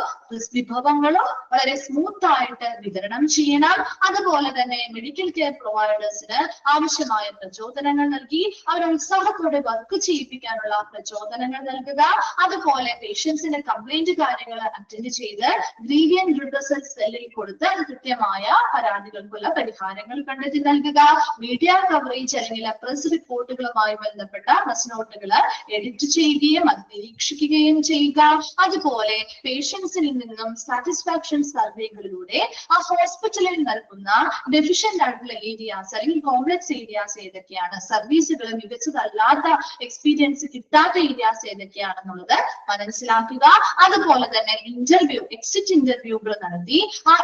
വിഭവങ്ങളോ വളരെ സ്മൂത്ത് ആയിട്ട് വിതരണം ചെയ്യണം. അതുപോലെ തന്നെ മെഡിക്കൽ കെയർ പ്രൊവൈഡേഴ്സിന് ആവശ്യമായ പ്രചോദനങ്ങൾ നൽകി അവരെ ഉത്സാഹത്തോടെ വർക്ക് ചെയ്യിപ്പിക്കാനുള്ള പ്രചോദനങ്ങൾ നൽകുക. അതുപോലെ പേഷ്യൻസിന്റെ കംപ്ലൈന്റ് കാര്യങ്ങൾ അറ്റൻഡ് ചെയ്ത് ഗ്രീവിയന്റ് റിഡ്രസൽ സെല്ലിൽ കൊടുത്ത് അത് കൃത്യമായ പരാതികൾക്കുള്ള പരിഹാരങ്ങൾ കണ്ടെത്തി നൽകുക. മീഡിയ കവറേജ് അല്ലെങ്കിൽ പ്രസ് റിപ്പോർട്ടുകളുമായി ബന്ധപ്പെട്ട പ്രസ് നോട്ടുകൾ എഡിറ്റ് ചെയ്യുകയും അത് നിരീക്ഷിക്കുകയും ചെയ്യുക. അതുപോലെ പേഷ്യൻസിൽ നിന്നും സാറ്റിസ്ഫാക്ഷൻ സർവേകളിലൂടെ ആ ഹോസ്പിറ്റലിൽ നൽകുന്ന ഡെഫിഷ്യന്റ് ആയിട്ടുള്ള ഏരിയാസ് അല്ലെങ്കിൽ കോംപ്ലക്സ് ഏരിയാസ് ഏതൊക്കെയാണ്, സർവീസുകൾ മികച്ചതല്ലാത്ത എക്സ്പീരിയൻസ് കിട്ടാത്ത ഏരിയാസ് ഏതൊക്കെയാണെന്നുള്ളത് മനസ്സിലാക്കുക. അതുപോലെ തന്നെ എക്സിറ്റ് ഇന്റർവ്യൂകൾ നടത്തി ആ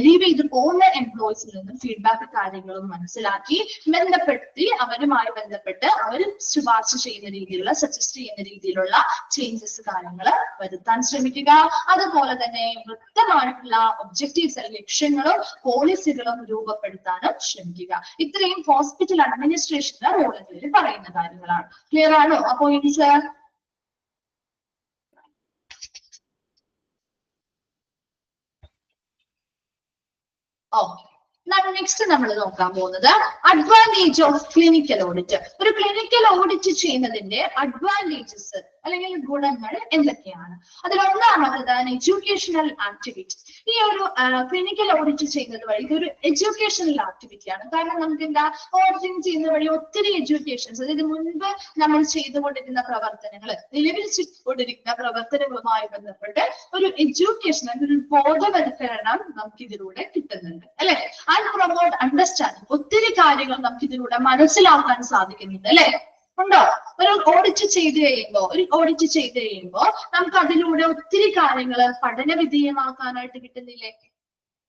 ലീവ് ചെയ്ത് പോകുന്ന എംപ്ലോയീസിൽ നിന്നും ഫീഡ്ബാക്ക് കാര്യങ്ങളും മനസ്സിലാക്കി ബന്ധപ്പെടുത്തി അവരുമായി ബന്ധപ്പെട്ട് അവർ ശുപാർശ ചെയ്യുന്ന രീതിയിലുള്ള സജസ്റ്റ് ചെയ്യുന്ന രീതിയിലുള്ള ചേഞ്ചസ് കാര്യങ്ങൾ വരുത്താൻ ശ്രമിക്കുക. അതുപോലെ തന്നെ വ്യക്തമായിട്ടുള്ള ഒബ്ജക്റ്റീവ്സ് ലക്ഷ്യങ്ങളും പോളിസികളും രൂപപ്പെടുത്താനും ശ്രമിക്കുക. ഇത്രയും ഹോസ്പിറ്റൽ അഡ്മിനിസ്ട്രേഷന്റെ റോളുകളിൽ പറയുന്ന കാര്യങ്ങളാണ്. ക്ലിയർ ആണോ? അപ്പോ നെക്സ്റ്റ് നമ്മൾ നോക്കാൻ പോകുന്നത് അഡ്വാൻറ്റേജ് ഓഫ് ക്ലിനിക്കൽ ഓഡിറ്റ്. ഒരു ക്ലിനിക്കൽ ഓഡിറ്റ് ചെയ്യുന്നതിന്റെ അഡ്വാൻറ്റേജസ് അല്ലെങ്കിൽ ഗുണങ്ങൾ എന്തൊക്കെയാണ്? അതിലൊന്നാമതാണ് എഡ്യൂക്കേഷണൽ ആക്ടിവിറ്റി. ഈ ഒരു ക്ലിനിക്കൽ ഓഡിറ്റ് ചെയ്യുന്നത് വഴി ഇതൊരു എഡ്യൂക്കേഷണൽ ആക്ടിവിറ്റിയാണ്. കാരണം നമുക്ക് എന്താ, ഓഡിറ്റിംഗ് ചെയ്യുന്ന വഴി ഒത്തിരി എഡ്യൂക്കേഷൻസ്, അതായത് മുൻപ് നമ്മൾ ചെയ്തുകൊണ്ടിരുന്ന പ്രവർത്തനങ്ങൾ, നിലവിൽ ചെയ്തുകൊണ്ടിരിക്കുന്ന പ്രവർത്തനങ്ങളുമായി ബന്ധപ്പെട്ട് ഒരു എഡ്യൂക്കേഷൻ, ഒരു ബോധവൽക്കരണം നമുക്ക് ഇതിലൂടെ കിട്ടുന്നുണ്ട് അല്ലെ. ആൻഡ് പ്രൊമോട്ട് അണ്ടർസ്റ്റാൻഡിങ്, ഒത്തിരി കാര്യങ്ങൾ നമുക്ക് ഇതിലൂടെ മനസ്സിലാക്കാൻ സാധിക്കുന്നുണ്ട് അല്ലെ. ഉണ്ടോ? ഒരു ഓഡിറ്റ് ചെയ്ത് കഴിയുമ്പോ നമുക്ക് അതിലൂടെ ഒത്തിരി കാര്യങ്ങൾ പഠന വിധേയമാക്കാനായിട്ട് കിട്ടുന്നില്ലേ?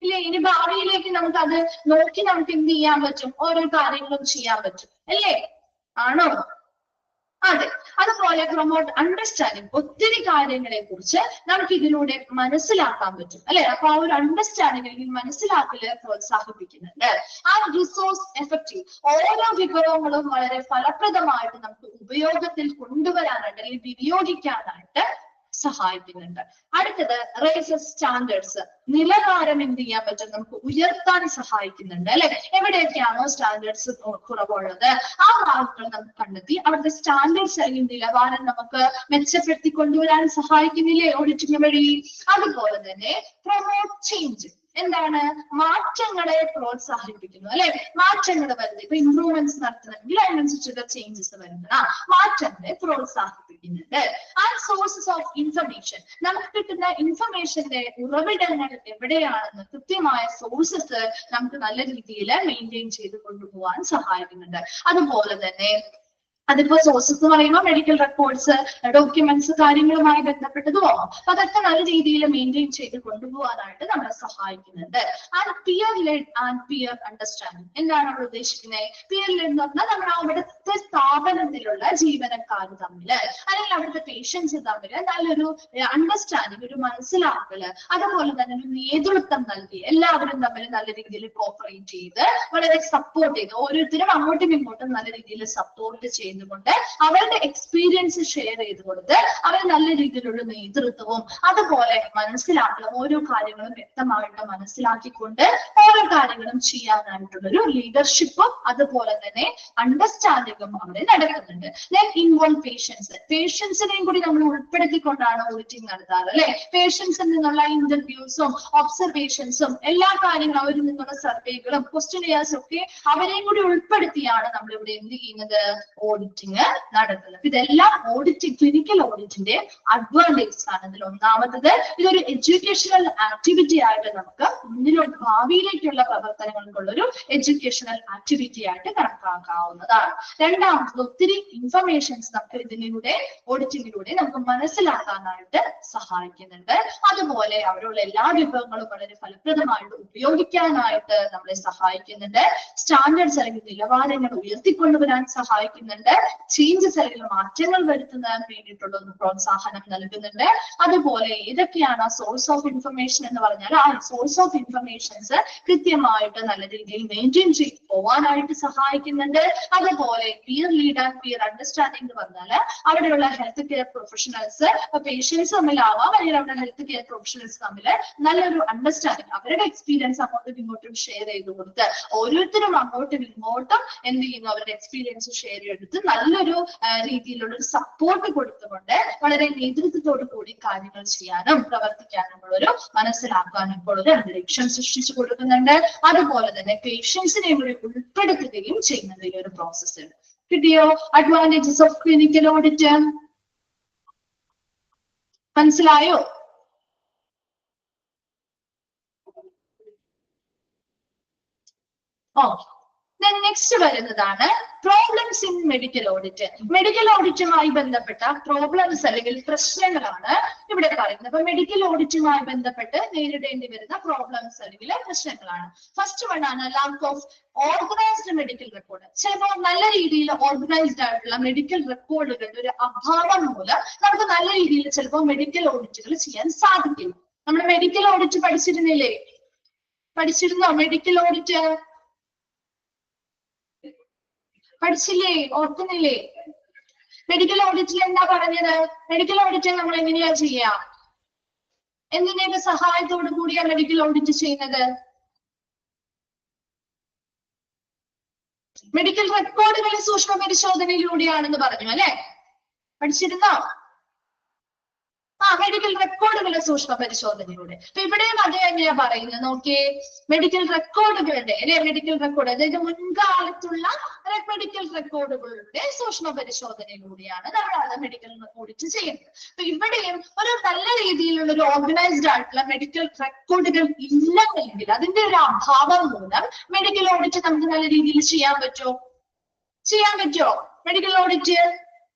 ഇല്ലേ? ഇനി ഭാവിയിലേക്ക് നമുക്ക് അത് നോക്കി നമുക്ക് എന്ത് ചെയ്യാൻ പറ്റും? ഓരോ കാര്യങ്ങളും ചെയ്യാൻ പറ്റും അല്ലേ? ആണോ? അതെ. അതുപോലെ പ്രൊമോട്ട് അണ്ടർസ്റ്റാൻഡിങ്, ഒത്തിരി കാര്യങ്ങളെ കുറിച്ച് നമുക്ക് ഇതിലൂടെ മനസ്സിലാക്കാൻ പറ്റും അല്ലെ. അപ്പൊ ആ ഒരു അണ്ടർസ്റ്റാൻഡിങ് അല്ലെങ്കിൽ മനസ്സിലാക്കല് പ്രോത്സാഹിപ്പിക്കുന്നുണ്ട്. ആ റിസോഴ്സ് എഫക്റ്റീവ്, ഓരോ വിഭവങ്ങളും വളരെ ഫലപ്രദമായിട്ട് നമുക്ക് ഉപയോഗത്തിൽ കൊണ്ടുവരാനായിട്ട് അല്ലെങ്കിൽ വിനിയോഗിക്കാനായിട്ട് സഹായിക്കുന്നുണ്ട്. അടുത്തത് റേസസ് സ്റ്റാൻഡേർഡ്സ്, നിലവാരം എന്ത് ചെയ്യാൻ പറ്റും? നമുക്ക് ഉയർത്താൻ സഹായിക്കുന്നുണ്ട് അല്ലെ. എവിടെയൊക്കെയാണോ സ്റ്റാൻഡേർഡ്സ് കുറവുള്ളത് ആ ഭാഗങ്ങൾ നമുക്ക് കണ്ടെത്തി അവിടുത്തെ സ്റ്റാൻഡേർഡ്സ് അല്ലെങ്കിൽ നിലവാരം നമുക്ക് മെച്ചപ്പെടുത്തി കൊണ്ടുവരാൻ സഹായിക്കുന്നില്ലേ ഓഡിറ്റിംഗ് വഴി? അതുപോലെ തന്നെ പ്രൊമോട്ട് ചേഞ്ച്, എന്താണ്? മാറ്റങ്ങളെ പ്രോത്സാഹിപ്പിക്കുന്നു അല്ലെ. മാറ്റങ്ങൾ വരുന്നത്, ഇപ്പൊ ഇംപ്രൂവ്മെന്റ്സ് നടത്തണമെങ്കിൽ അതിനനുസരിച്ചുള്ള ചേഞ്ചസ് വരുന്ന മാറ്റങ്ങളെ പ്രോത്സാഹിപ്പിക്കുന്നുണ്ട്. ആൻഡ് സോഴ്സസ് ഓഫ് ഇൻഫർമേഷൻ, നമുക്ക് കിട്ടുന്ന ഇൻഫർമേഷന്റെ ഉറവിടങ്ങൾ എവിടെയാണെന്ന് കൃത്യമായ സോഴ്സസ് നമുക്ക് നല്ല രീതിയിൽ മെയിൻറ്റെയിൻ ചെയ്ത് കൊണ്ടുപോകാൻ സഹായിക്കുന്നുണ്ട്. അതുപോലെ തന്നെ അതിപ്പോ സോഴ്സസ് എന്ന് പറയുമ്പോൾ മെഡിക്കൽ റെക്കോർഡ്സ്, ഡോക്യുമെന്റ്സ്, കാര്യങ്ങളുമായി ബന്ധപ്പെട്ടതും അതൊക്കെ നല്ല രീതിയിൽ മെയിൻറ്റെയിൻ ചെയ്ത് കൊണ്ടുപോകാനായിട്ട് നമ്മളെ സഹായിക്കുന്നുണ്ട്. And peer led and peer understanding, എന്താണ് അവിടെ ഉദ്ദേശിക്കുന്നത്? പിയർ ലെഡ് എന്ന് പറഞ്ഞാൽ നമ്മൾ അവിടുത്തെ സ്ഥാപനത്തിലുള്ള ജീവനക്കാർ തമ്മിൽ അല്ലെങ്കിൽ അവിടുത്തെ പേഷ്യൻസ് തമ്മിൽ നല്ലൊരു അണ്ടർസ്റ്റാൻഡിങ്, ഒരു മനസ്സിലാക്കല്, അതുപോലെ തന്നെ ഒരു നേതൃത്വം നൽകി എല്ലാവരും തമ്മിൽ നല്ല രീതിയിൽ കോപ്പറേറ്റ് ചെയ്ത് വളരെ സപ്പോർട്ട് ചെയ്ത് ഓരോരുത്തരും അങ്ങോട്ടും ഇങ്ങോട്ടും നല്ല രീതിയിൽ സപ്പോർട്ട് ചെയ്തുകൊണ്ട് അവരുടെ എക്സ്പീരിയൻസ് ഷെയർ ചെയ്ത് കൊടുത്ത് അവർ നല്ല രീതിയിലുള്ള നേതൃത്വവും അതുപോലെ മനസ്സിലാക്കണം, ഓരോ കാര്യങ്ങളും വ്യക്തമായിട്ട് മനസ്സിലാക്കിക്കൊണ്ട് ഓരോ കാര്യങ്ങളും ചെയ്യാനായിട്ടുള്ളൊരു ലീഡർഷിപ്പും അതുപോലെ തന്നെ അണ്ടർസ്റ്റാൻഡിങ്ങും അവിടെ നടക്കുന്നുണ്ട്. ദെൻ ഇൻവോൾവ് പേഷ്യൻസിനെയും കൂടി നമ്മൾ ഉൾപ്പെടുത്തിക്കൊണ്ടാണ് ഓഡിറ്റിംഗ് നടത്താറ് അല്ലെ. പേഷ്യൻസിൽ നിന്നുള്ള ഇന്റർവ്യൂസും ഒബ്സർവേഷൻസും എല്ലാ കാര്യങ്ങളും, അവരിൽ നിന്നുള്ള സർവേകളും ക്വസ്റ്റ്യനെയേഴ്സും ഒക്കെ അവരെയും കൂടി ഉൾപ്പെടുത്തിയാണ് നമ്മൾ ഇവിടെ എന്ത് ചെയ്യുന്നത്? ഓഡിറ്റിംഗ് നടത്തുന്നത്. ഇതെല്ലാം ഓഡിറ്റിംഗ്, ക്ലിനിക്കൽ ഓഡിറ്റിന്റെ അഡ്വാൻറ്റേജസ് ആണ്. ഇതിൽ ഒന്നാമത്തത് ഇതൊരു എഡ്യൂക്കേഷണൽ ആക്ടിവിറ്റി ആയിട്ട് നമുക്ക് മുന്നിലോട്ട് ഭാവിയിലേക്കുള്ള പ്രവർത്തനങ്ങൾക്കുള്ള ഒരു എഡ്യൂക്കേഷണൽ ആക്ടിവിറ്റി ആയിട്ട് കണക്കാക്കാവുന്നതാണ്. രണ്ടാമത്തത് ഒത്തിരി ഇൻഫർമേഷൻസ് നമുക്ക് ഇതിലൂടെ ഓഡിറ്റിങ്ങിലൂടെ നമുക്ക് മനസ്സിലാക്കാനായിട്ട് സഹായിക്കുന്നുണ്ട്. അതുപോലെ അവിടെയുള്ള എല്ലാ വിഭവങ്ങളും വളരെ ഫലപ്രദമായിട്ട് ഉപയോഗിക്കാനായിട്ട് നമ്മളെ സഹായിക്കുന്നുണ്ട്. സ്റ്റാൻഡേർഡ്സ് അല്ലെങ്കിൽ നിലവാരങ്ങൾ ഉയർത്തിക്കൊണ്ടുവരാൻ സഹായിക്കുന്നുണ്ട്. ചേഞ്ചസ് അല്ലെങ്കിൽ മാറ്റങ്ങൾ വരുത്തുന്നതിന് വേണ്ടിയിട്ടുള്ള ഒരു പ്രോത്സാഹനം നൽകുന്നുണ്ട്. അതുപോലെ ഏതൊക്കെയാണ് സോഴ്സ് ഓഫ് ഇൻഫർമേഷൻ എന്ന് പറഞ്ഞാൽ ആ സോഴ്സ് ഓഫ് ഇൻഫർമേഷൻസ് കൃത്യമായിട്ട് നല്ല രീതിയിൽ മെയിൻറ്റെയിൻ ചെയ്ത് പോവാനായിട്ട് സഹായിക്കുന്നുണ്ട്. അതുപോലെ peer lead and peer understanding എന്ന് പറഞ്ഞാൽ അവിടെയുള്ള ഹെൽത്ത് കെയർ പ്രൊഫഷണൽസ്, പേഷ്യൻസ് തമ്മിലാവാം അല്ലെങ്കിൽ അവിടെ ഹെൽത്ത് കെയർ പ്രൊഫഷണൽസ് തമ്മിൽ നല്ലൊരു അണ്ടർസ്റ്റാൻഡിംഗ്, അവരുടെ എക്സ്പീരിയൻസ് അങ്ങോട്ടും ഇങ്ങോട്ടും ഷെയർ ചെയ്ത് കൊടുത്ത് ഓരോരുത്തരും അങ്ങോട്ടും ഇങ്ങോട്ടും എന്ത് ചെയ്യുന്നു? അവരുടെ എക്സ്പീരിയൻസ് ഷെയർ ചെയ്തെടുത്ത് നല്ലൊരു രീതിയിലുള്ള ഒരു സപ്പോർട്ട് കൊടുത്തുകൊണ്ട് വളരെ നേതൃത്വത്തോടു കൂടി കാര്യങ്ങൾ ചെയ്യാനും പ്രവർത്തിക്കാനുമുള്ള ഒരു മനസ്സിലാക്കാനുള്ള ഒരു അന്തരീക്ഷം സൃഷ്ടിച്ചു കൊടുക്കുന്നുണ്ട്. അതുപോലെ തന്നെ പേഷ്യൻസിനെ കൂടി ഉൾപ്പെടുത്തുകയും ചെയ്യുന്നത് ഈ ഒരു പ്രോസസ്സിൽ. കിട്ടിയോ? അഡ്വാൻറ്റേജസ് ഓഫ് ക്ലിനിക്കൽ ഓഡിറ്റ് മനസ്സിലായോ? നെക്സ്റ്റ് വരുന്നതാണ് problems in medical audit. Medical ഓഡിറ്റുമായി ബന്ധപ്പെട്ട പ്രോബ്ലംസ് അല്ലെങ്കിൽ പ്രശ്നങ്ങളാണ് ഇവിടെ പറയുന്നത്. അപ്പൊ മെഡിക്കൽ ഓഡിറ്റുമായി ബന്ധപ്പെട്ട് നേരിടേണ്ടി വരുന്ന പ്രോബ്ലംസ് അല്ലെങ്കിൽ പ്രശ്നങ്ങളാണ്. ഫസ്റ്റ് വൺ ആണ് lack of organised medical record. ചിലപ്പോൾ നല്ല രീതിയിൽ ഓർഗനൈസ്ഡ് ആയിട്ടുള്ള മെഡിക്കൽ റെക്കോർഡുകളുടെ ഒരു അഭാവം മൂലം നമുക്ക് നല്ല രീതിയിൽ ചിലപ്പോൾ മെഡിക്കൽ ഓഡിറ്റുകൾ ചെയ്യാൻ സാധിക്കും. നമ്മൾ മെഡിക്കൽ ഓഡിറ്റ് പഠിച്ചിരുന്നില്ലേ? പഠിച്ചിരുന്നോ മെഡിക്കൽ ഓഡിറ്റ്? പഠിച്ചില്ലേ? ഓർക്കുന്നില്ലേ? മെഡിക്കൽ ഓഡിറ്റിൽ എന്താ പറഞ്ഞത്? മെഡിക്കൽ ഓഡിറ്റ് നമ്മൾ എങ്ങനെയാ ചെയ്യാ? എന്തിന്റെയൊക്കെ സഹായത്തോടു കൂടിയാണ് മെഡിക്കൽ ഓഡിറ്റ് ചെയ്യുന്നത്? മെഡിക്കൽ റെക്കോർഡുകളെ സൂക്ഷ്മ പരിശോധനയിലൂടെയാണെന്ന് പറഞ്ഞു അല്ലെ. പഠിച്ചിരുന്നോ? മെഡിക്കൽ റെക്കോർഡുകളുടെ സൂക്ഷ്മ പരിശോധനയിലൂടെ. അപ്പൊ ഇവിടെയും അത് തന്നെയാ പറയുന്നത്. നോക്കിയേ, മെഡിക്കൽ റെക്കോർഡുകളുടെ അല്ലെ മെഡിക്കൽ റെക്കോർഡ്, അതായത് മുൻകാലത്തുള്ള മെഡിക്കൽ റെക്കോർഡുകളുടെ സൂക്ഷ്മ പരിശോധനയിലൂടെയാണ് നമ്മൾ അത് മെഡിക്കൽ ഓഡിറ്റ് ചെയ്യുന്നത്. അപ്പൊ ഇവിടെയും ഒരു നല്ല രീതിയിലുള്ള ഒരു ഓർഗനൈസ്ഡ് ആയിട്ടുള്ള മെഡിക്കൽ റെക്കോർഡുകൾ ഇല്ലെങ്കിൽ അതിന്റെ ഒരു അഭാവം മൂലം മെഡിക്കൽ ഓഡിറ്റ് നമുക്ക് നല്ല രീതിയിൽ ചെയ്യാൻ പറ്റുമോ? മെഡിക്കൽ ഓഡിറ്റ്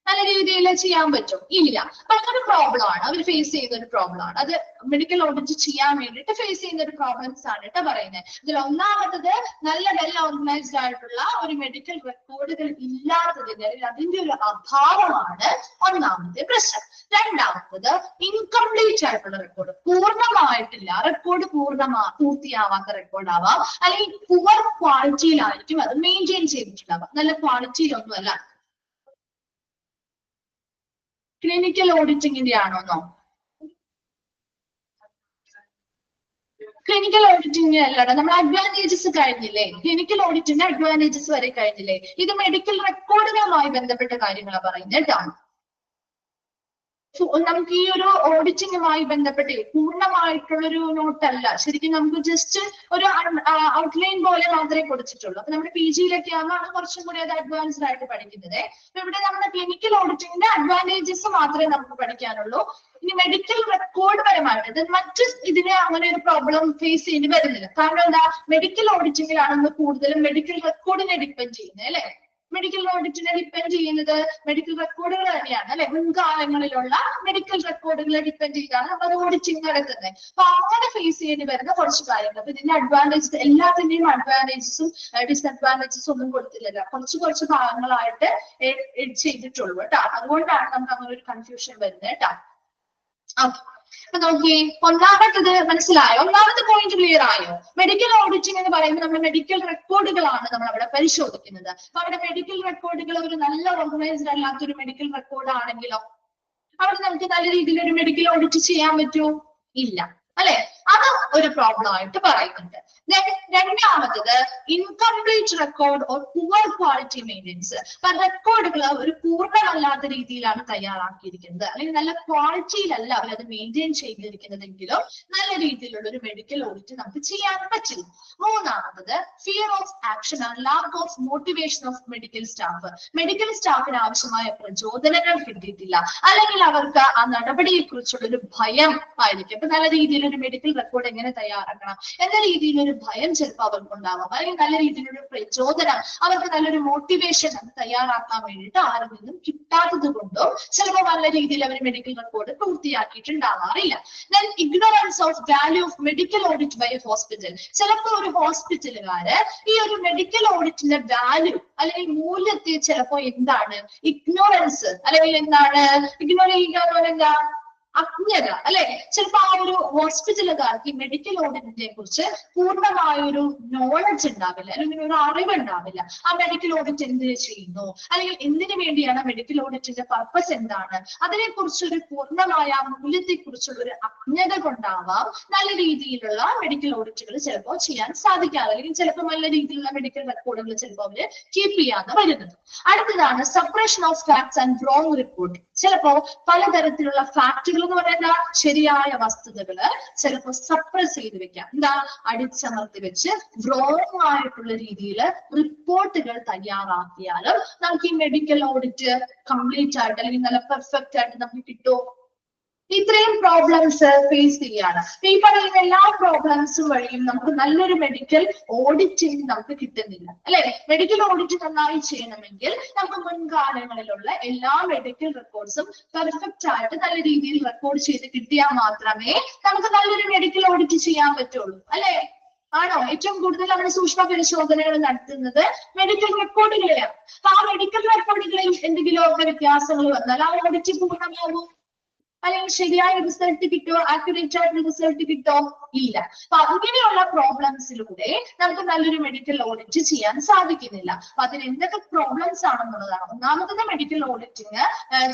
നല്ല രീതിയിൽ ചെയ്യാൻ പറ്റും? ഇല്ല. അപ്പൊ അതൊരു പ്രോബ്ലം ആണ്, അവർ ഫേസ് ചെയ്യുന്ന ഒരു പ്രോബ്ലം ആണ്. അത് മെഡിക്കൽ ഓഡിറ്റ് ചെയ്യാൻ വേണ്ടിയിട്ട് ഫേസ് ചെയ്യുന്ന ഒരു പ്രോബ്ലംസ് ആണ് കേട്ടോ പറയുന്നത്. ഇതിൽ ഒന്നാമത്തത് നല്ല വെൽ ഓർഗനൈസ്ഡ് ആയിട്ടുള്ള ഒരു മെഡിക്കൽ റെക്കോർഡുകൾ ഇല്ലാത്തതിന്റെ അല്ലെങ്കിൽ അതിന്റെ ഒരു അഭാവമാണ് ഒന്നാമത്തെ പ്രശ്നം. രണ്ടാമത്തത് ഇൻകംപ്ലീറ്റ് ആയിട്ടുള്ള റെക്കോർഡ്, പൂർണ്ണമായിട്ടില്ല റെക്കോർഡ്, പൂർത്തിയാവാത്ത റെക്കോർഡ് ആവാം, അല്ലെങ്കിൽ പുവർ ക്വാളിറ്റിയിലായിരിക്കും അത് മെയിൻറ്റെയിൻ ചെയ്തിട്ടുണ്ടാവാം, നല്ല ക്വാളിറ്റിയിലൊന്നുമല്ല. ക്ലിനിക്കൽ ഓഡിറ്റിങ്ങിന്റെ ആണോന്നോ? ക്ലിനിക്കൽ ഓഡിറ്റിംഗ് അല്ലാതെ നമ്മൾ അഡ്വാൻറ്റേജസ് കഴിഞ്ഞില്ലേ? ക്ലിനിക്കൽ ഓഡിറ്റിന്റെ അഡ്വാൻറ്റേജസ് വരെ കഴിഞ്ഞില്ലേ? ഇത് മെഡിക്കൽ റെക്കോർഡുകളുമായി ബന്ധപ്പെട്ട കാര്യങ്ങളാണ് പറയുന്നത് കേട്ടോ. നമുക്ക് ഈ ഒരു ഓഡിറ്റിങ്ങുമായി ബന്ധപ്പെട്ട് പൂർണ്ണമായിട്ടുള്ളൊരു നോട്ടല്ല, ശരിക്കും നമുക്ക് ജസ്റ്റ് ഒരു ഔട്ട്ലൈൻ പോലെ മാത്രമേ കൊടുത്തിട്ടുള്ളൂ. അപ്പൊ നമ്മുടെ PG-യിലൊക്കെ ആകുമ്പോൾ കുറച്ചും കൂടി അത് അഡ്വാൻസ്ഡ് ആയിട്ട് പഠിക്കുന്നത്. അപ്പൊ ഇവിടെ നമ്മുടെ ക്ലിനിക്കൽ ഓഡിറ്റിങ്ങിന്റെ അഡ്വാൻറ്റേജസ് മാത്രമേ നമുക്ക് പഠിക്കാനുള്ളൂ. ഇനി മെഡിക്കൽ റെക്കോർഡ് പരമായിട്ട് മറ്റ് ഇതിന് അങ്ങനെ ഒരു പ്രോബ്ലം ഫേസ് ചെയ്യേണ്ടി വരുന്നില്ല. കാരണം എന്താ, മെഡിക്കൽ ഓഡിറ്റിങ്ങിലാണ് നമ്മൾ കൂടുതലും മെഡിക്കൽ റെക്കോർഡിനെ ഡിപ്പെൻഡ് ചെയ്യുന്നത് അല്ലെ. മെഡിക്കൽ ഓഡിറ്റിനെ ഡിപ്പെൻഡ് ചെയ്യുന്നത് മെഡിക്കൽ റെക്കോർഡുകൾ തന്നെയാണ് അല്ലെ. മുൻകാലങ്ങളിലുള്ള മെഡിക്കൽ റെക്കോർഡുകളെ ഡിപ്പെൻഡ് ചെയ്താണ് നമ്മൾ ഓഡിറ്റിംഗ് നടത്തുന്നത്. അപ്പൊ അങ്ങനെ ഫേസ് ചെയ്യേണ്ടി വരുന്ന കുറച്ച് കാര്യങ്ങൾ. അപ്പൊ ഇതിന്റെ അഡ്വാൻറ്റേജസ്, എല്ലാത്തിന്റെയും അഡ്വാൻറ്റേജസും ഡിസ്അഡ്വാൻറ്റേജസ് ഒന്നും കൊടുത്തില്ലല്ലോ, കുറച്ച് ഭാഗങ്ങളായിട്ട് ചെയ്തിട്ടുള്ളൂ കേട്ടോ. അതുകൊണ്ടാണ് നമുക്ക് അങ്ങനെ ഒരു കൺഫ്യൂഷൻ വരുന്നത് കേട്ടോ. അപ്പൊ നോക്കി, ഒന്നാമത്തത് മനസ്സിലായോ? ഒന്നാമത്തെ പോയിന്റ് ക്ലിയർ ആയോ? മെഡിക്കൽ ഓഡിറ്റിംഗ് എന്ന് പറയുമ്പോൾ നമ്മൾ മെഡിക്കൽ റെക്കോർഡുകളാണ് നമ്മൾ അവിടെ പരിശോധിക്കുന്നത്. അപ്പൊ അവിടെ മെഡിക്കൽ റെക്കോർഡുകൾ ഒരു നല്ല ഓർഗനൈസ്ഡ് അല്ലാത്തൊരു മെഡിക്കൽ റെക്കോർഡ് ആണെങ്കിലോ അവിടെ നമുക്ക് നല്ല രീതിയിൽ ഒരു മെഡിക്കൽ ഓഡിറ്റ് ചെയ്യാൻ പറ്റുമോ? ഇല്ല അല്ലെ. അത് ഒരു പ്രോബ്ലം ആയിട്ട് പറയുന്നുണ്ട്. രണ്ടാമത്തത് incomplete record or poor quality maintenance. അപ്പൊ റെക്കോർഡുകൾ ഒരു പൂർണ്ണമല്ലാത്ത രീതിയിലാണ് തയ്യാറാക്കിയിരിക്കുന്നത്, അല്ലെങ്കിൽ നല്ല ക്വാളിറ്റിയിലല്ല അവരത് മെയിൻറ്റെയിൻ ചെയ്തിരിക്കുന്നതെങ്കിലും നല്ല രീതിയിലുള്ള ഒരു മെഡിക്കൽ ഓഡിറ്റ് നമുക്ക് ചെയ്യാൻ പറ്റില്ല. മൂന്നാമത്തത് fear of action and lack of motivation of medical staff. Medical സ്റ്റാഫിന് ആവശ്യമായ പ്രചോദനങ്ങൾ കിട്ടിയിട്ടില്ല, അല്ലെങ്കിൽ അവർക്ക് ആ നടപടിയെ കുറിച്ചുള്ള ഒരു ഭയം ആയിരിക്കും. അപ്പൊ നല്ല രീതിയിൽ ഒരു മെഡിക്കൽ റെക്കോർഡ് എങ്ങനെ തയ്യാറാക്കണം എന്ന രീതിയിലൊരു ഭയം ചിലപ്പോൾ അവർക്ക് ഉണ്ടാവാം, അല്ലെങ്കിൽ നല്ല രീതിയിലൊരു പ്രചോദനം, അവർക്ക് നല്ലൊരു മോട്ടിവേഷൻ അത് തയ്യാറാക്കാൻ വേണ്ടിയിട്ട് ആരിൽ നിന്നും കിട്ടാത്തത് കൊണ്ടും ചിലപ്പോൾ നല്ല രീതിയിൽ അവർ മെഡിക്കൽ റെക്കോർഡ് പൂർത്തിയാക്കിയിട്ടുണ്ടാവാറില്ല. Then ignorance of value of medical audit by hospital. ചിലപ്പോൾ ഒരു ഹോസ്പിറ്റലുകാര് ഈ ഒരു മെഡിക്കൽ ഓഡിറ്റിന്റെ വാല്യൂ അല്ലെങ്കിൽ മൂല്യത്തെ ചിലപ്പോൾ എന്താണ് ഇഗ്നോറൻസ്, അല്ലെങ്കിൽ എന്താണ് ഇഗ്നോർ ചെയ്യുക, എന്താ അജ്ഞത അല്ലെ. ചിലപ്പോൾ ആ ഒരു ഹോസ്പിറ്റലുകാർക്ക് ഈ മെഡിക്കൽ ഓഡിറ്റിനെ കുറിച്ച് പൂർണ്ണമായ ഒരു നോളജ് ഉണ്ടാവില്ല, അല്ലെങ്കിൽ ഒരു അറിവ് ഉണ്ടാവില്ല. ആ മെഡിക്കൽ ഓഡിറ്റ് എന്തിനു ചെയ്യുന്നു, അല്ലെങ്കിൽ എന്തിനു വേണ്ടിയാണ് മെഡിക്കൽ ഓഡിറ്റിന്റെ പർപ്പസ് എന്താണ്, അതിനെ കുറിച്ചൊരു പൂർണ്ണമായ മൂല്യത്തെ കുറിച്ചുള്ള ഒരു അജ്ഞത കൊണ്ടാവാം നല്ല രീതിയിലുള്ള മെഡിക്കൽ ഓഡിറ്റുകൾ ചിലപ്പോൾ ചെയ്യാൻ സാധിക്കാതെ, അല്ലെങ്കിൽ ചിലപ്പോൾ നല്ല രീതിയിലുള്ള മെഡിക്കൽ റെക്കോർഡുകൾ ചിലപ്പോൾ അവര് കീപ്പ് ചെയ്യാതെ വരുന്നത്. അടുത്തതാണ് suppression of facts and wrong report. ചിലപ്പോ പലതരത്തിലുള്ള ഫാക്ടുകൾ എന്ന് പറയുന്ന ശരിയായ വസ്തുതകള് ചിലപ്പോൾ സപ്രസ് ചെയ്ത് വെക്കാം, എന്താ അടിച്ചമർത്തി വെച്ച് റോങ് ആയിട്ടുള്ള രീതിയിൽ റിപ്പോർട്ടുകൾ തയ്യാറാക്കിയാലും നമുക്ക് ഈ മെഡിക്കൽ ഓഡിറ്റ് കംപ്ലീറ്റ് ആയിട്ട് അല്ലെങ്കിൽ നല്ല പെർഫെക്റ്റ് ആയിട്ട് നമുക്ക് കിട്ടുമോ? ഇത്രയും പ്രോബ്ലംസ് ഫേസ് ചെയ്യാണ്. ഈ പറയുന്ന എല്ലാ പ്രോബ്ലംസും വഴിയും നമുക്ക് നല്ലൊരു മെഡിക്കൽ ഓഡിറ്റിംഗ് നമുക്ക് കിട്ടുന്നില്ല അല്ലെ. മെഡിക്കൽ ഓഡിറ്റ് നന്നായി ചെയ്യണമെങ്കിൽ നമുക്ക് മുൻകാലങ്ങളിലുള്ള എല്ലാ മെഡിക്കൽ റെക്കോർഡ്സും പെർഫെക്റ്റ് ആയിട്ട് നല്ല രീതിയിൽ റെക്കോർഡ് ചെയ്ത് കിട്ടിയാൽ മാത്രമേ നമുക്ക് നല്ലൊരു മെഡിക്കൽ ഓഡിറ്റ് ചെയ്യാൻ പറ്റുള്ളൂ അല്ലെ. ആണോ? ഏറ്റവും കൂടുതൽ നമ്മൾ സൂക്ഷ്മ പരിശോധനകൾ നടത്തുന്നത് മെഡിക്കൽ റെക്കോർഡുകളെയാണ്. ആ മെഡിക്കൽ റെക്കോർഡുകളിൽ എന്തെങ്കിലും വ്യത്യാസങ്ങൾ വന്നാൽ ആ ഓഡിറ്റ് പൂർണ്ണമാകും, അല്ലെങ്കിൽ ശരിയായ റിസൾട്ട് കിട്ടോ, ആക്യുറേറ്റ് ആയിട്ടുള്ള റിസൾട്ട് കിട്ടോ? ഇല്ല. അപ്പൊ അങ്ങനെയുള്ള പ്രോബ്ലംസിലൂടെ നമുക്ക് നല്ലൊരു മെഡിക്കൽ ഓഡിറ്റ് ചെയ്യാൻ സാധിക്കുന്നില്ല. അപ്പൊ അതിന് എന്തൊക്കെ പ്രോബ്ലംസ് ആണെന്നുള്ളതാണ്. ഒന്നാമത്തത് മെഡിക്കൽ ഓഡിറ്റിങ്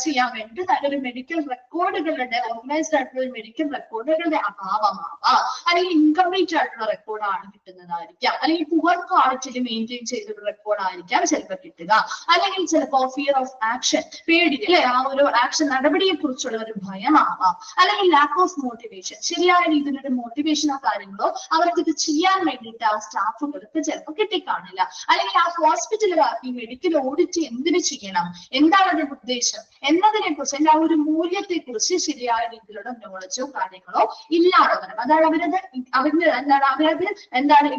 ചെയ്യാൻ വേണ്ടി നല്ലൊരു മെഡിക്കൽ റെക്കോർഡുകളുടെ ഓർഗനൈസ്ഡ് ആയിട്ടുള്ള മെഡിക്കൽ റെക്കോർഡുകളുടെ അഭാവമാവാം, അല്ലെങ്കിൽ ഇൻകംപ്ലീറ്റ് ആയിട്ടുള്ള റെക്കോർഡാണ് കിട്ടുന്നതായിരിക്കാം, അല്ലെങ്കിൽ പുവർ ക്വാളിറ്റിയിൽ മെയിൻറ്റെയിൻ ചെയ്തൊരു റെക്കോർഡ് ആയിരിക്കാം ചിലപ്പോൾ കിട്ടുക, അല്ലെങ്കിൽ ചിലപ്പോൾ ഫിയർ ഓഫ് ആക്ഷൻ, പേടി അല്ലെ, ആ ഒരു ആക്ഷൻ നടപടിയെ കുറിച്ചുള്ള ഒരു ഭയം വിനയമാവാം, അല്ലെങ്കിൽ ലാക്ക് ഓഫ് മോട്ടിവേഷൻ, ശരിയായ രീതിയിലൊരു മോട്ടിവേഷനോ കാര്യങ്ങളോ അവർക്ക് ഇത് ചെയ്യാൻ വേണ്ടിയിട്ട് ആ സ്റ്റാഫുകൾക്ക് ചിലപ്പോൾ കിട്ടിക്കാണില്ല. അല്ലെങ്കിൽ ആ ഹോസ്പിറ്റലുകാർക്ക് ഈ മെഡിക്കൽ ഓഡിറ്റ് എന്തിനു ചെയ്യണം, എന്താണ് അതിന്റെ ഉദ്ദേശം എന്നതിനെ കുറിച്ച്, അല്ലെങ്കിൽ ആ ഒരു മൂല്യത്തെ കുറിച്ച് ശരിയായ രീതിയിലുള്ള നോളജോ കാര്യങ്ങളോ ഇല്ലാതെ വരും. അതാണ് അവരത്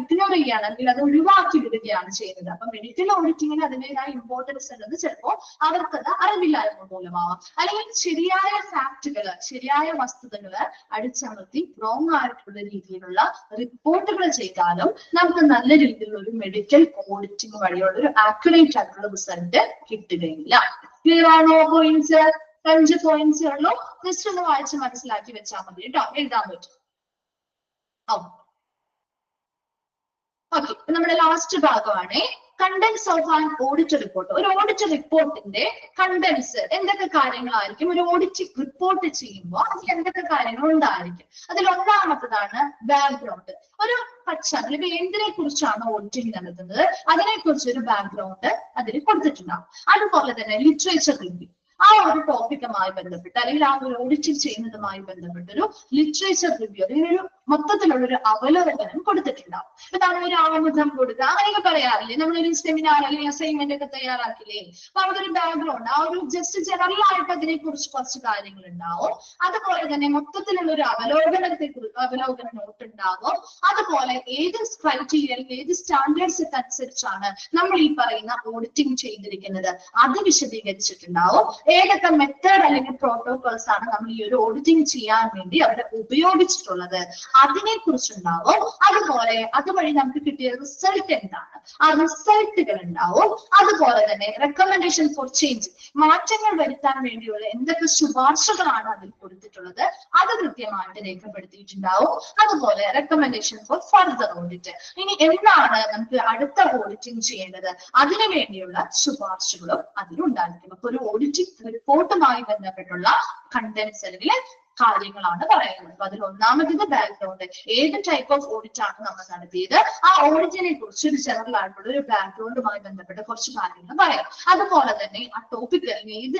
ഇഗ്നോർ ചെയ്യാണ്, അല്ലെങ്കിൽ അത് ഒഴിവാക്കി വിടുകയാണ് ചെയ്യുന്നത്. അപ്പൊ മെഡിക്കൽ ഓഡിറ്റിങ്ങിന് അതിൻ്റെതായ ഇമ്പോർട്ടൻസ് ഉള്ളത് ചിലപ്പോൾ അവർക്കത് അറിവില്ലായ്മ മൂലമാവാം. അല്ലെങ്കിൽ ശരിയായ ഫാക്ടുകള്, ശരിയായ വസ്തുതകള് അടിച്ചമർത്തി റോങ് ആയിട്ടുള്ള രീതിയിലുള്ള റിപ്പോർട്ടുകൾ ചെയ്താലും നമുക്ക് നല്ല രീതിയിലുള്ള ഒരു മെഡിക്കൽ ഓഡിറ്റിംഗ് വഴിയുള്ള ഒരു ആക്യുറേറ്റ് ആയിട്ടുള്ള റിസൾട്ട് കിട്ടുകയില്ല. ക്ലിയർ ആണോ? പോയിന്റ്സ് 5 പോയിന്റ്സ് ഉള്ളൂ. ജസ്റ്റ് ഒന്ന് വായിച്ച് മനസ്സിലാക്കി വെച്ചാൽ മതി കേട്ടോ, എഴുതാൻ പറ്റും. ഓക്കെ, നമ്മുടെ ലാസ്റ്റ് ഭാഗമാണ് contents of an audit report. ഒരു ഓഡിറ്റ് റിപ്പോർട്ടിന്റെ കണ്ടൻസ് എന്തൊക്കെ കാര്യങ്ങളായിരിക്കും ഒരു ഓഡിറ്റ് റിപ്പോർട്ട് ചെയ്യുമ്പോൾ അതിൽ എന്തൊക്കെ കാര്യങ്ങൾ ഉണ്ടായിരിക്കും. അതിൽ ഒന്നാമത്തതാണ് ബാക്ക്ഗ്രൗണ്ട്. ഒരു പശ്ചാത്തലം, ഇപ്പൊ എന്തിനെ കുറിച്ചാണ് ഓഡിറ്റിംഗ് നടത്തുന്നത് അതിനെ കുറിച്ച് ഒരു ബാക്ക്ഗ്രൗണ്ട് അതിൽ കൊടുത്തിട്ടുണ്ടാവും. അതുപോലെ തന്നെ ലിറ്ററേച്ചർ റിവ്യൂ, ആ ഒരു ടോപ്പിക്കുമായി ബന്ധപ്പെട്ട് അല്ലെങ്കിൽ ആ ഒരു ഓഡിറ്റിംഗ് ചെയ്യുന്നതുമായി ബന്ധപ്പെട്ട് ഒരു ലിറ്ററേച്ചർ റിവ്യൂ, അല്ലെങ്കിൽ ഒരു മൊത്തത്തിലുള്ള ഒരു അവലോകനം കൊടുത്തിട്ടുണ്ടാവും. ഇപ്പൊ നമ്മളൊരു ആമുഖം കൊടുക്കുക അങ്ങനെയൊക്കെ പറയാറില്ലേ, നമ്മളൊരു സെമിനാർ അല്ലെങ്കിൽ അസൈൻമെന്റ് ഒക്കെ തയ്യാറാക്കില്ലേ, അപ്പൊ അതൊരു ബാക്ക്ഗ്രൗണ്ട്, ആ ഒരു ജസ്റ്റ് ജനറൽ ആയിട്ട് അതിനെ കുറിച്ച് കുറച്ച് കാര്യങ്ങൾ ഉണ്ടാവും. അതുപോലെ തന്നെ മൊത്തത്തിലുള്ള ഒരു അവലോകന നോട്ട് ഉണ്ടാകും. അതുപോലെ ഏത് ക്രൈറ്റീരിയ അല്ലെങ്കിൽ ഏത് സ്റ്റാൻഡേർഡ്സ് അനുസരിച്ചാണ് നമ്മൾ ഈ പറയുന്ന ഓഡിറ്റിംഗ് ചെയ്തിരിക്കുന്നത് അത് വിശദീകരിച്ചിട്ടുണ്ടാവും. ഏതൊക്കെ മെത്തേഡ് അല്ലെങ്കിൽ പ്രോട്ടോകോൾസ് ആണ് നമ്മൾ ഈ ഒരു ഓഡിറ്റിംഗ് ചെയ്യാൻ വേണ്ടി അവിടെ ഉപയോഗിച്ചിട്ടുള്ളത് അതിനെ കുറിച്ചുണ്ടാവും. അതുപോലെ അതുവഴി നമുക്ക് കിട്ടിയ റിസൾട്ട് എന്താണ്, ആ റിസൾട്ടുകൾ ഉണ്ടാവും. അതുപോലെ തന്നെ റെക്കമെൻഡേഷൻ ഫോർ ചേഞ്ച്, മാറ്റങ്ങൾ വരുത്താൻ വേണ്ടിയുള്ള എന്തൊക്കെ ശുപാർശകളാണ് അതിൽ കൊടുത്തിട്ടുള്ളത് അത് കൃത്യമായിട്ട് രേഖപ്പെടുത്തിയിട്ടുണ്ടാവും. അതുപോലെ റെക്കമെൻഡേഷൻ ഫോർ ഫർദർ ഓഡിറ്റ്, ഇനി എന്താണ് നമുക്ക് അടുത്ത ഓഡിറ്റിംഗ് ചെയ്യേണ്ടത് അതിനു വേണ്ടിയുള്ള ശുപാർശകളും അതിലുണ്ടായിരിക്കും. അപ്പൊ ഒരു ഓഡിറ്റിംഗ് റിപ്പോർട്ടുമായി ബന്ധപ്പെട്ടുള്ള കണ്ടൻസ് അല്ലെങ്കിൽ കാര്യങ്ങളാണ് പറയുന്നത്. അപ്പൊ അതിൽ ഒന്നാമത് ബാക്ക്ഗ്രൗണ്ട്, ഏത് ടൈപ്പ് ഓഫ് ഓഡിറ്റ് ആണ് നമ്മൾ നടത്തിയത്, ആ ഓഡിറ്റിനെ കുറിച്ച് ഒരു ജനറൽ ആയിട്ടുള്ള ഒരു ബാക്ക്ഗ്രൗണ്ടുമായി ബന്ധപ്പെട്ട് കുറച്ച് കാര്യങ്ങൾ പറയാം. അതുപോലെ തന്നെ ആ ടോപ്പിക് ഏത്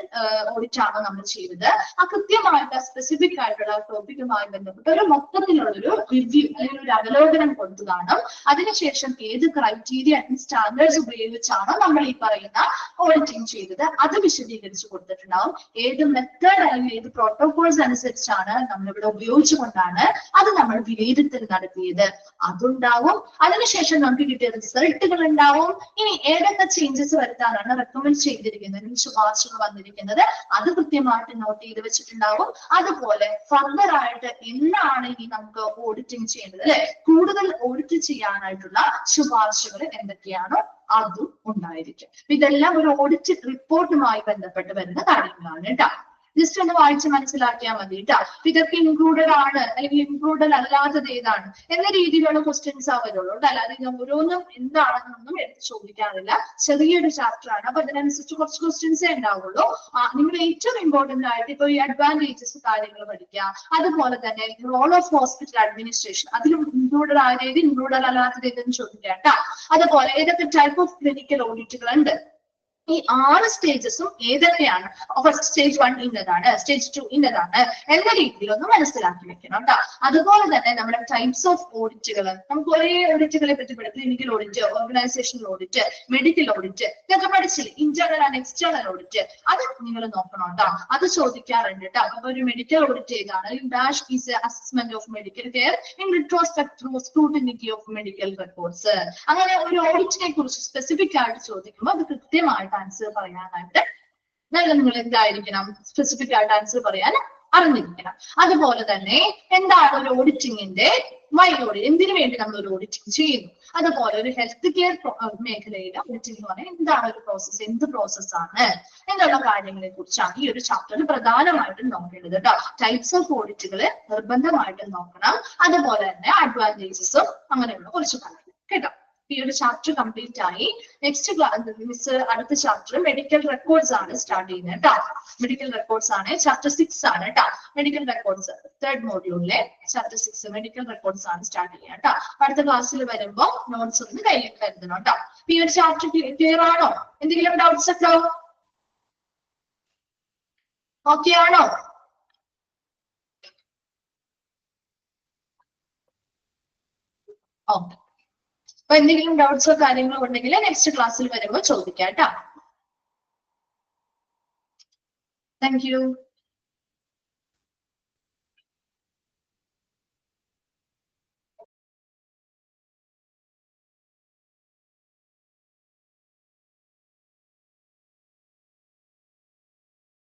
ഓഡിറ്റ് ആണോ നമ്മൾ ചെയ്തത് ആ കൃത്യമായിട്ട് സ്പെസിഫിക് ആയിട്ടുള്ള ടോപ്പിക്കുമായി ബന്ധപ്പെട്ട് ഒരു മൊത്തത്തിലുള്ള ഒരു റിവ്യൂ അല്ലെങ്കിൽ ഒരു അവലോകനം കൊടുത്തതാണ്. അതിനുശേഷം ഏത് ക്രൈറ്റീരിയ സ്റ്റാൻഡേർഡ്സ് ഉപയോഗിച്ചാണോ നമ്മൾ ഈ പറയുന്ന ഓഡിറ്റിംഗ് ചെയ്തത് അത് വിശദീകരിച്ച് കൊടുത്തിട്ടുണ്ടാവും. ഏത് മെത്തേഡ് അല്ലെങ്കിൽ ഏത് പ്രോട്ടോകോൾസ് അനുസരിച്ച് നമ്മളിവിടെ ഉപയോഗിച്ചുകൊണ്ടാണ് അത് നമ്മൾ വിലയിരുത്തൽ നടത്തിയത് അതുണ്ടാവും. അതിനുശേഷം നമുക്ക് കിട്ടിയ റിസൾട്ടുകൾ ഉണ്ടാവും. ഇനി ഏതൊക്കെ ചേഞ്ചസ് വരുത്താനാണ് റെക്കമെൻഡ് ചെയ്തിരിക്കുന്നത്, ശുപാർശകൾ വന്നിരിക്കുന്നത് അത് കൃത്യമായിട്ട് നോട്ട് ചെയ്ത് വെച്ചിട്ടുണ്ടാവും. അതുപോലെ ഫർദർ ആയിട്ട് എന്താണ് ഇനി നമുക്ക് ഓഡിറ്റിംഗ് ചെയ്യേണ്ടത്, അല്ലെ, കൂടുതൽ ഓഡിറ്റ് ചെയ്യാനായിട്ടുള്ള ശുപാർശകൾ എന്തൊക്കെയാണോ അതും ഉണ്ടായിരിക്കും. ഇതെല്ലാം ഒരു ഓഡിറ്റ് റിപ്പോർട്ടുമായി ബന്ധപ്പെട്ട് വരുന്ന കാര്യങ്ങളാണ് കേട്ടോ. ജസ്റ്റ് ഒന്ന് വായിച്ച് മനസ്സിലാക്കിയാൽ മതി കേട്ടോ. ഇതൊക്കെ ഇൻക്ലൂഡഡ് ആണ് അല്ലെങ്കിൽ ഇൻക്ലൂഡഡ് അല്ലാത്തത് ഏതാണ് എന്ന രീതിയിലുള്ള ക്വസ്റ്റ്യൻസ് ആ വരുള്ളൂ. അല്ലാതെ ഇത് ഓരോന്നും എന്താണെന്നൊന്നും എടുത്ത് ചോദിക്കാറില്ല. ചെറിയൊരു ചാപ്റ്റർ ആണ്, അപ്പൊ അതിനനുസരിച്ച് കുറച്ച് ക്വസ്റ്റ്യൻസേ ഉണ്ടാവുള്ളൂ. നിങ്ങൾ ഏറ്റവും ഇമ്പോർട്ടന്റ് ആയിട്ട് ഇപ്പൊ ഈ അഡ്വാൻറ്റേജസ് കാര്യങ്ങൾ പഠിക്കുക. അതുപോലെ തന്നെ റോൾ ഓഫ് ഹോസ്പിറ്റൽ അഡ്മിനിസ്ട്രേഷൻ, അതിലും ഇൻക്ലൂഡഡ് ആയത് ഇൻക്ലൂഡഡ് അല്ലാത്തത് ഏതെന്ന് ചോദിക്കാം കേട്ടോ. അതുപോലെ ഏതൊക്കെ ടൈപ്പ് ഓഫ് ക്ലിനിക്കൽ ഓഡിറ്റുകൾ ഉണ്ട്, ഈ 6 സ്റ്റേജസും ഏതൊക്കെയാണ്, ഫസ്റ്റ് സ്റ്റേജ് 1 ഇന്നതാണ്, സ്റ്റേജ് 2 ഇന്നതാണ് എന്ന രീതിയിൽ ഒന്ന് മനസ്സിലാക്കി വെക്കണം കേട്ടോ. അതുപോലെ തന്നെ നമ്മുടെ ടൈപ്സ് ഓഫ് ഓഡിറ്റുകൾ, നമുക്ക് ഒരേ ഓഡിറ്റുകളെ പറ്റി പഠിക്കും. Clinical audit, organisational audit, medical audit ഇതൊക്കെ പഠിച്ചില്ലേ. ഇന്റേണൽ ആൻഡ് എക്സ്റ്റേണൽ ഓഡിറ്റ് അത് നിങ്ങൾ നോക്കണം കേട്ടോ, അത് ചോദിക്കാറുണ്ട് കേട്ടോ. അപ്പൊ ഒരു മെഡിക്കൽ ഓഡിറ്റ് ഏതാണ്, dash is assessment of medical care in retrospective scrutiny of medical records. അങ്ങനെ ഒരു ഓഡിറ്റിനെ കുറിച്ച് സ്പെസിഫിക് ആയിട്ട് ചോദിക്കുമ്പോൾ അത് കൃത്യമായിട്ട് ആൻസർ പറയാനായിട്ട് നിങ്ങൾ എന്തായിരിക്കണം, സ്പെസിഫിക് ആയിട്ട് ആൻസർ പറയാൻ അറിഞ്ഞിരിക്കണം. അതുപോലെ തന്നെ എന്താണ് ഒരു ഓഡിറ്റിങ്ങിന്റെ ഓഡിറ്റ്, എന്തിനു വേണ്ടി നമ്മൾ ഒരു ഓഡിറ്റിംഗ് ചെയ്യുന്നു. അതുപോലെ ഒരു ഹെൽത്ത് കെയർ മേഖലയിലെ ഓഡിറ്റിംഗ് എന്ന് പറഞ്ഞാൽ എന്താണ് ഒരു പ്രോസസ്സ്, എന്ത് പ്രോസസ്സാണ് എന്നുള്ള കാര്യങ്ങളെ കുറിച്ചാണ് ഈ ഒരു ചാപ്റ്ററിൽ പ്രധാനമായിട്ടും നോക്കേണ്ടത് കേട്ടോ. ടൈപ്സ് ഓഫ് ഓഡിറ്റുകൾ നിർബന്ധമായിട്ടും നോക്കണം. അതുപോലെ തന്നെ അഡ്വാൻറ്റേജസും അങ്ങനെയുള്ള കുറച്ച് കാര്യങ്ങൾ കേട്ടോ. ഈ ഒരു ചാപ്റ്റർ കംപ്ലീറ്റ് ആയി. നെക്സ്റ്റ് മിസ് അടുത്ത ചാപ്റ്റർ മെഡിക്കൽ റെക്കോർഡ്സ് ആണ് സ്റ്റാർട്ട് ചെയ്യുന്നത് കേട്ടോ. മെഡിക്കൽ റെക്കോർഡ്സ് ആണ്, ചാപ്റ്റർ 6 ആണ് കേട്ടോ. മെഡിക്കൽ റെക്കോർഡ്സ് 3rd മോഡ്യൂളിലെ ചാപ്റ്റർ 6 മെഡിക്കൽ റെക്കോർഡ്സ് ആണ് സ്റ്റാർട്ട് ചെയ്യുക കേട്ടോ. അടുത്ത ക്ലാസ്സിൽ വരുമ്പോൾ നോട്ട്സ് ഒന്ന് കയ്യിൽ കരുതണം കേട്ടോ. ഈ ഒരു ചാപ്റ്റർ ക്ലിയർ ആണോ? എന്തെങ്കിലും ഡൗട്ട്സ് ഒക്കെ ഓക്കെ ആണോ? ഓക്കെ. അപ്പൊ എന്തെങ്കിലും ഡൗട്ട്സോ കാര്യങ്ങളോ ഉണ്ടെങ്കിൽ നെക്സ്റ്റ് ക്ലാസ്സിൽ വരുമ്പോൾ ചോദിക്കാം കേട്ടോ. Thank you.